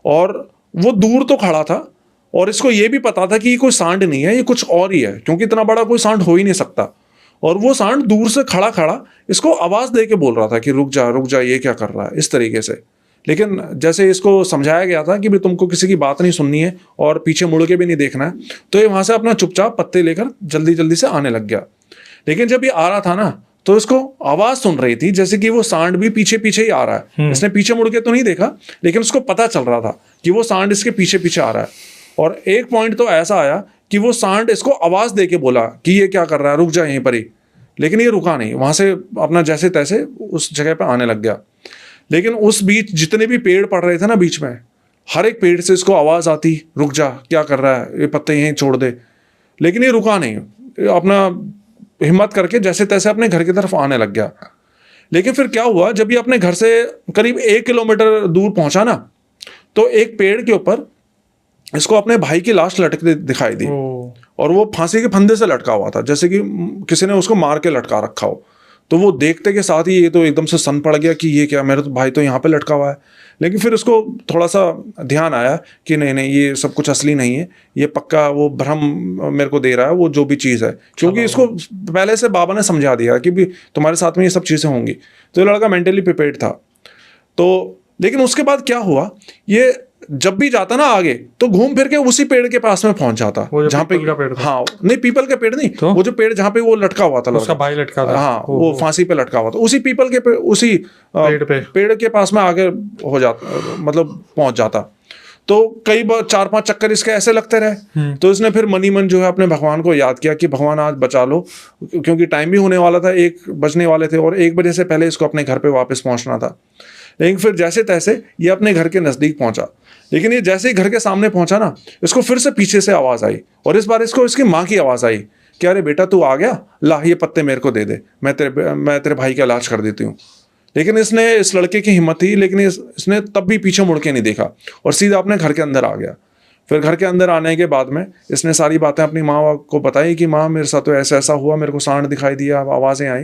[SPEAKER 1] और वो दूर तो खड़ा था, और इसको ये भी पता था कि ये कोई सांड नहीं है, ये कुछ और ही है, क्योंकि इतना बड़ा कोई सांड हो ही नहीं सकता। और वो सांड दूर से खड़ा खड़ा इसको आवाज़ दे के बोल रहा था कि रुक जा, ये क्या कर रहा है, इस तरीके से। लेकिन जैसे इसको समझाया गया था कि भाई तुमको किसी की बात नहीं सुननी है और पीछे मुड़ के भी नहीं देखना है, तो ये वहाँ से अपना चुपचाप पत्ते लेकर जल्दी से आने लग गया। लेकिन जब ये आ रहा था ना, तो इसको आवाज़ सुन रही थी जैसे कि वो सांड भी पीछे ही आ रहा है। इसने पीछे मुड़ के तो नहीं देखा, लेकिन उसको पता चल रहा था कि वो सांड इसके पीछे आ रहा है। और एक पॉइंट तो ऐसा आया कि वो सांड इसको आवाज़ दे के बोला कि ये क्या कर रहा है, रुक जा यहीं पर ही। लेकिन ये रुका नहीं, वहाँ से अपना जैसे तैसे उस जगह पर आने लग गया। लेकिन उस बीच जितने भी पेड़ पड़ रहे थे ना बीच में, हर एक पेड़ से इसको आवाज़ आती, रुक जा, क्या कर रहा है, ये पत्ते यहीं छोड़ दे। लेकिन ये रुका नहीं, अपना हिम्मत करके जैसे तैसे अपने घर की तरफ आने लग गया। लेकिन फिर क्या हुआ, जब ये अपने घर से करीब 1 किलोमीटर दूर पहुंचा ना, तो एक पेड़ के ऊपर इसको अपने भाई की लाश लटकती दिखाई दी, और वो फांसी के फंदे से लटका हुआ था, जैसे कि किसी ने उसको मार के लटका रखा हो। तो वो देखते के साथ ही ये तो एकदम से सन पड़ गया कि ये क्या, मेरा तो भाई तो यहाँ पे लटका हुआ है। लेकिन फिर उसको थोड़ा सा ध्यान आया कि नहीं ये सब कुछ असली नहीं है, ये पक्का वो भ्रम मेरे को दे रहा है वो जो भी चीज़ है, क्योंकि इसको पहले से बाबा ने समझा दिया कि भी तुम्हारे साथ में ये सब चीज़ें होंगी। तो ये लड़का मेंटली प्रिपेयर्ड था। तो लेकिन उसके बाद क्या हुआ, ये जब भी जाता ना आगे, तो घूम फिर के उसी पेड़ के पास में पहुंच जाता जहाँ पे, हाँ नहीं पीपल का पेड़ नहीं, तो? वो जो पेड़ जहाँ पे वो लटका हुआ था, उसका भाई लटका था, हाँ वो फांसी पे लटका हुआ था, उसी पीपल के उसी पेड़ के पास में आगे हो जाता, मतलब पहुंच जाता। तो कई बार 4-5 चक्कर इसके ऐसे लगते रहे। तो इसने फिर मनी मन जो है अपने भगवान को याद किया कि भगवान आज बचा लो, क्योंकि टाइम भी होने वाला था, 1 बजने वाले थे, और 1 बजे से पहले इसको अपने घर पे वापस पहुंचना था। लेकिन फिर जैसे तैसे ये अपने घर के नज़दीक पहुंचा। लेकिन ये जैसे ही घर के सामने पहुंचा ना, इसको फिर से पीछे से आवाज़ आई, और इस बार इसको इसकी माँ की आवाज़ आई कि अरे बेटा तू आ गया, ला ये पत्ते मेरे को दे दे, मैं तेरे भाई का इलाज कर देती हूँ। लेकिन इसने, इस लड़के की हिम्मत थी, लेकिन इसने तब भी पीछे मुड़ के नहीं देखा और सीधा अपने घर के अंदर आ गया। फिर घर के अंदर आने के बाद में इसने सारी बातें अपनी माँ को बताई कि माँ मेरे साथ तो ऐसा ऐसा हुआ, मेरे को सांड दिखाई दिया, आवाज़ें आई।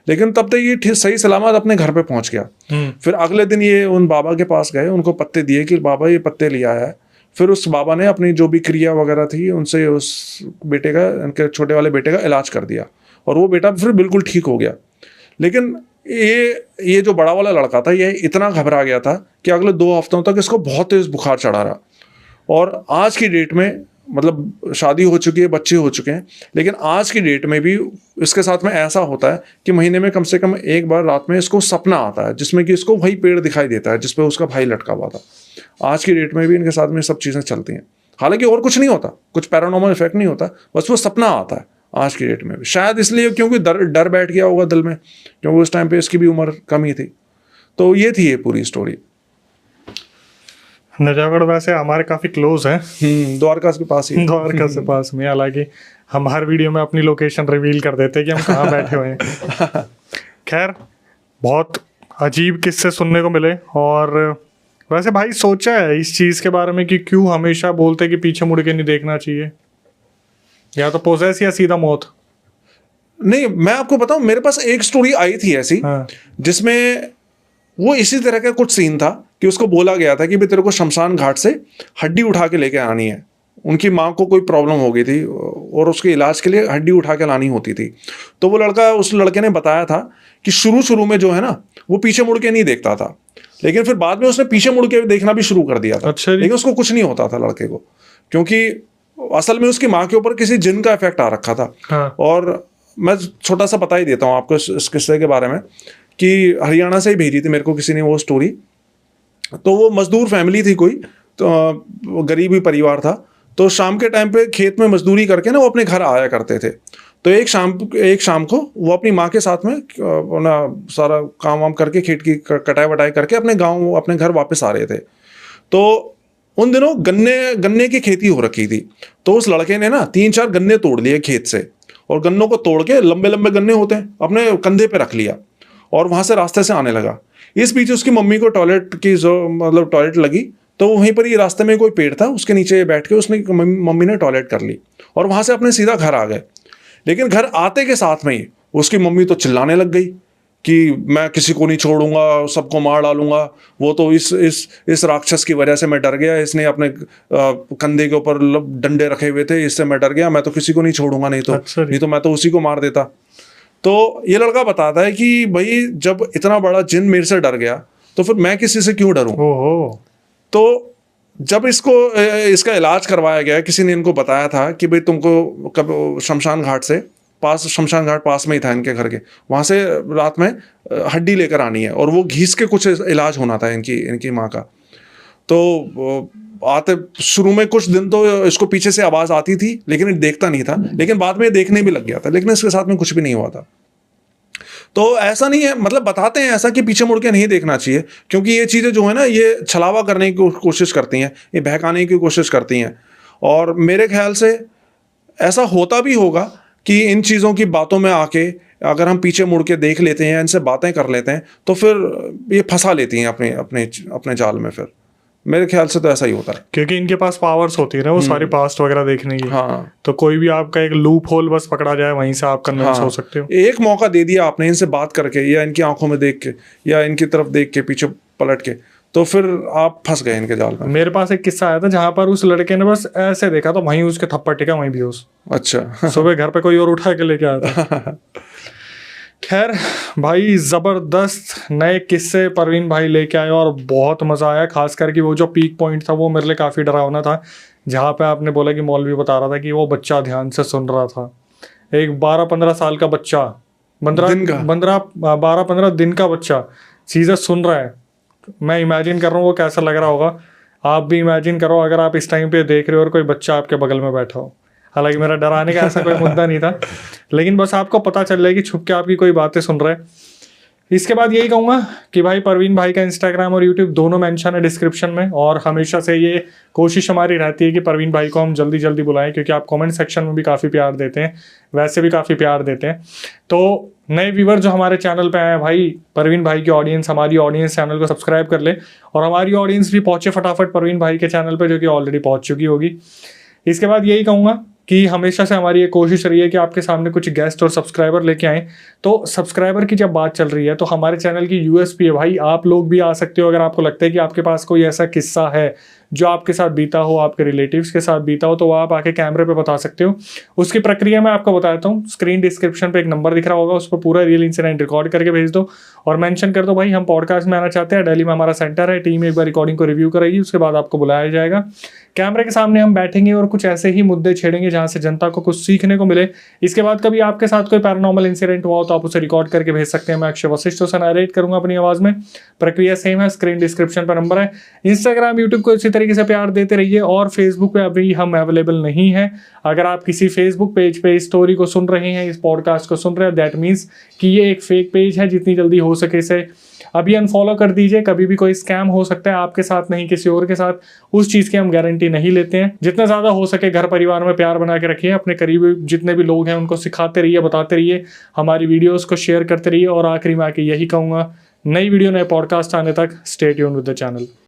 [SPEAKER 1] लेकिन तब तक ये सही सलामत अपने घर पे पहुंच गया। फिर अगले दिन ये उन बाबा के पास गए, उनको पत्ते दिए कि बाबा ये पत्ते ले आया है। फिर उस बाबा ने अपनी जो भी क्रिया वगैरह थी उनसे उस बेटे का, उनके छोटे वाले बेटे का इलाज कर दिया और वो बेटा फिर बिल्कुल ठीक हो गया। लेकिन ये जो बड़ा वाला लड़का था ये इतना घबरा गया था कि अगले 2 हफ्तों तक इसको बहुत तेज बुखार चढ़ा रहा। और आज की डेट में, मतलब शादी हो चुकी है, बच्चे हो चुके हैं, लेकिन आज की डेट में भी इसके साथ में ऐसा होता है कि महीने में कम से कम एक बार रात में इसको सपना आता है जिसमें कि इसको वही पेड़ दिखाई देता है जिस पे उसका भाई लटका हुआ था। आज की डेट में भी इनके साथ में सब चीज़ें चलती हैं। हालांकि और कुछ नहीं होता, कुछ पैरानॉर्मल इफेक्ट नहीं होता, बस वो सपना आता है आज की डेट में भी। शायद इसलिए क्योंकि डर बैठ गया होगा दिल में, क्योंकि उस टाइम पे इसकी भी उम्र कम ही थी। तो ये थी ये पूरी स्टोरी।
[SPEAKER 2] नजागढ़ वैसे हमारे काफ़ी क्लोज है,
[SPEAKER 1] द्वारका के पास ही।
[SPEAKER 2] द्वारका से पास में। हालांकि हम हर वीडियो में अपनी लोकेशन रिवील कर देते हैं कि हम कहाँ बैठे हुए हैं। खैर, बहुत अजीब किस्से सुनने को मिले। और वैसे भाई सोचा है इस चीज़ के बारे में कि क्यों हमेशा बोलते कि पीछे मुड़ के नहीं देखना चाहिए, या तो पोजेस या सीधा मौत?
[SPEAKER 1] नहीं, मैं आपको बताऊं, मेरे पास एक स्टोरी आई थी ऐसी, जिसमें वो इसी तरह का कुछ सीन था कि उसको बोला गया था कि भाई तेरे को शमशान घाट से हड्डी उठा के लेके आनी है। उनकी माँ को कोई प्रॉब्लम हो गई थी और उसके इलाज के लिए हड्डी उठा के लानी होती थी। तो वो लड़का, उस लड़के ने बताया था कि शुरू में जो है ना वो पीछे मुड़ के नहीं देखता था, लेकिन फिर बाद में उसने पीछे मुड़ के देखना भी शुरू कर दिया था।
[SPEAKER 2] अच्छा,
[SPEAKER 1] लेकिन उसको कुछ नहीं होता था लड़के को, क्योंकि असल में उसकी माँ के ऊपर किसी जिन का इफेक्ट आ रखा था।
[SPEAKER 2] हाँ।
[SPEAKER 1] और मैं छोटा सा बता ही देता हूँ आपको इस किस्से के बारे में कि हरियाणा से ही भेजी थी मेरे को किसी ने वो स्टोरी। तो वो मजदूर फैमिली थी कोई, तो गरीबी परिवार था। तो शाम के टाइम पे खेत में मजदूरी करके ना वो अपने घर आया करते थे। तो एक शाम को वो अपनी माँ के साथ में अपना सारा काम वाम करके, खेत की कटाई वटाई करके अपने गाँव, अपने घर वापस आ रहे थे। तो उन दिनों गन्ने की खेती हो रखी थी। तो उस लड़के ने ना 3-4 गन्ने तोड़ लिए खेत से, और गन्नों को तोड़ के, लंबे लंबे गन्ने होते हैं, अपने कंधे पे रख लिया और वहां से रास्ते से आने लगा। इस बीच उसकी मम्मी को टॉयलेट लगी, तो वहीं पर ही रास्ते में कोई पेड़ था, उसके नीचे बैठ के उसने, मम्मी ने टॉयलेट कर ली और वहां से अपने सीधा घर आ गए। लेकिन घर आते के साथ में ही उसकी मम्मी तो चिल्लाने लग गई कि मैं किसी को नहीं छोड़ूंगा, सबको मार डालूंगा। वो तो इस राक्षस की वजह से मैं डर गया, इसने अपने कंधे के ऊपर डंडे रखे हुए थे, इससे मैं डर गया, मैं तो किसी को नहीं छोड़ूंगा, नहीं तो मैं तो उसी को मार देता। तो ये लड़का बताता है कि भाई जब इतना बड़ा जिन मेरे से डर गया तो फिर मैं किसी से क्यों डरूं। तो जब इसका इलाज करवाया गया, किसी ने इनको बताया था कि भाई तुमको कब शमशान घाट पास में ही था इनके घर के, वहां से रात में हड्डी लेकर आनी है और वो घीस के कुछ इलाज होना था इनकी माँ का। तो आते शुरू में कुछ दिन तो इसको पीछे से आवाज आती थी, लेकिन ये देखता नहीं था, लेकिन बाद में देखने भी लग गया था, लेकिन इसके साथ में कुछ भी नहीं हुआ था। तो ऐसा नहीं है, मतलब बताते हैं ऐसा कि पीछे मुड़ के नहीं देखना चाहिए, क्योंकि ये चीज़ें जो है ना ये छलावा करने की कोशिश करती हैं, ये बहकाने की कोशिश करती हैं। और मेरे ख्याल से ऐसा होता भी होगा कि इन चीज़ों की बातों में आके अगर हम पीछे मुड़ के देख लेते हैं, इनसे बातें कर लेते हैं, तो फिर ये फंसा लेती हैं अपने जाल में। फिर मेरे ख्याल से तो ऐसा ही होता है,
[SPEAKER 2] क्योंकि इनके पास पावर्स होती है ना वो सारी पास्ट वगैरह देखने की।
[SPEAKER 1] हाँ।
[SPEAKER 2] तो कोई भी आपका एक लूप होल बस पकड़ा जाए, वहीं से आप कन्विंस हो सकते हो।
[SPEAKER 1] एक मौका दे दिया आपने इनसे बात करके, या इनकी आंखों में देख के, या इनकी तरफ देख के पीछे पलट के, तो फिर आप फंस गए इनके जाल में।
[SPEAKER 2] मेरे पास एक किस्सा आया था जहां पर उस लड़के ने बस ऐसे देखा तो वहीं उसके थप्पड़ टिका, वहीं बेहोश।
[SPEAKER 1] अच्छा।
[SPEAKER 2] सुबह घर पे कोई और उठा के लेके आया था। खैर भाई, ज़बरदस्त नए किस्से परवीन भाई लेके आए और बहुत मज़ा आया। खास करके वो जो पीक पॉइंट था वो मेरे लिए काफ़ी डरावना था, जहाँ पे आपने बोला कि मौलवी बता रहा था कि वो बच्चा ध्यान से सुन रहा था। एक 12-15 साल का बच्चा, 12-15 दिन का बच्चा चीज़ें सुन रहा है। मैं इमेजिन कर रहा हूँ वो कैसा लग रहा होगा। आप भी इमेजिन करो अगर आप इस टाइम पे देख रहे हो और कोई बच्चा आपके बगल में बैठा हो। हालांकि मेरा डराने का ऐसा कोई मुद्दा नहीं था, लेकिन बस आपको पता चल रहा है कि छुप के आपकी कोई बातें सुन रहा है। इसके बाद यही कहूँगा कि भाई परवीन भाई का इंस्टाग्राम और यूट्यूब दोनों मेंशन है डिस्क्रिप्शन में, और हमेशा से ये कोशिश हमारी रहती है कि परवीन भाई को हम जल्दी जल्दी बुलाएं, क्योंकि आप कमेंट सेक्शन में भी काफ़ी प्यार देते हैं, वैसे भी काफ़ी प्यार देते हैं। तो नए व्यूवर जो हमारे चैनल पे आए हैं भाई, परवीन भाई की ऑडियंस, हमारी ऑडियंस, चैनल को सब्सक्राइब कर ले, और हमारी ऑडियंस भी पहुंचे फटाफट परवीन भाई के चैनल पे, जो कि ऑलरेडी पहुंच चुकी होगी। इसके बाद यही कहूँगा कि हमेशा से हमारी ये कोशिश रही है कि आपके सामने कुछ गेस्ट और सब्सक्राइबर लेके आएँ। तो सब्सक्राइबर की जब बात चल रही है तो हमारे चैनल की यूएसपी है भाई, आप लोग भी आ सकते हो अगर आपको लगता है कि आपके पास कोई ऐसा किस्सा है जो आपके साथ बीता हो, आपके रिलेटिव्स के साथ बीता हो, तो वो आप आके कैमरे पे बता सकते हो। उसकी प्रक्रिया मैं आपको बताता हूँ। स्क्रीन डिस्क्रिप्शन पे एक नंबर दिख रहा होगा, उस पर पूरा रियल इंसिडेंट रिकॉर्ड करके भेज दो और मेंशन कर दो भाई हम पॉडकास्ट में आना चाहते हैं, दिल्ली में हमारा सेंटर है, टीम एक बार रिकॉर्डिंग को रिव्यू करेगी, उसके बाद आपको बुलाया जाएगा। कैमरे के सामने हम बैठेंगे और कुछ ऐसे ही मुद्दे छेड़ेंगे जहाँ से जनता को कुछ सीखने को मिले। इसके बाद कभी आपके साथ कोई पैरानॉर्मल इंसिडेंट हुआ हो तो आप उसे रिकॉर्ड करके भेज सकते हैं, मैं अक्षय वशिष्ठ उसे नरेट करूंगा अपनी आवाज़ में। प्रक्रिया सेम है, स्क्रीन डिस्क्रिप्शन पर नंबर है। इंस्टाग्राम यूट्यूब को इसी तरीके से प्यार देते रहिए, और फेसबुक पे अभी हम अवेलेबल नहीं है। अगर आप किसी फेसबुक पेज पे इस स्टोरी को सुन रहे हैं, इस पॉडकास्ट को सुन रहे हैं, दैट मीन्स कि ये एक फेक पेज है। जितनी जल्दी हो सके इसे अभी अनफॉलो कर दीजिए। कभी भी कोई स्कैम हो सकता है, आपके साथ नहीं किसी और के साथ, उस चीज़ की हम गारंटी नहीं लेते हैं। जितना ज़्यादा हो सके घर परिवार में प्यार बना के रखिए, अपने करीबी जितने भी लोग हैं उनको सिखाते रहिए, बताते रहिए, हमारी वीडियोस को शेयर करते रहिए। और आखिरी में आके यही कहूँगा, नई वीडियो नए पॉडकास्ट आने तक stay tuned with the channel.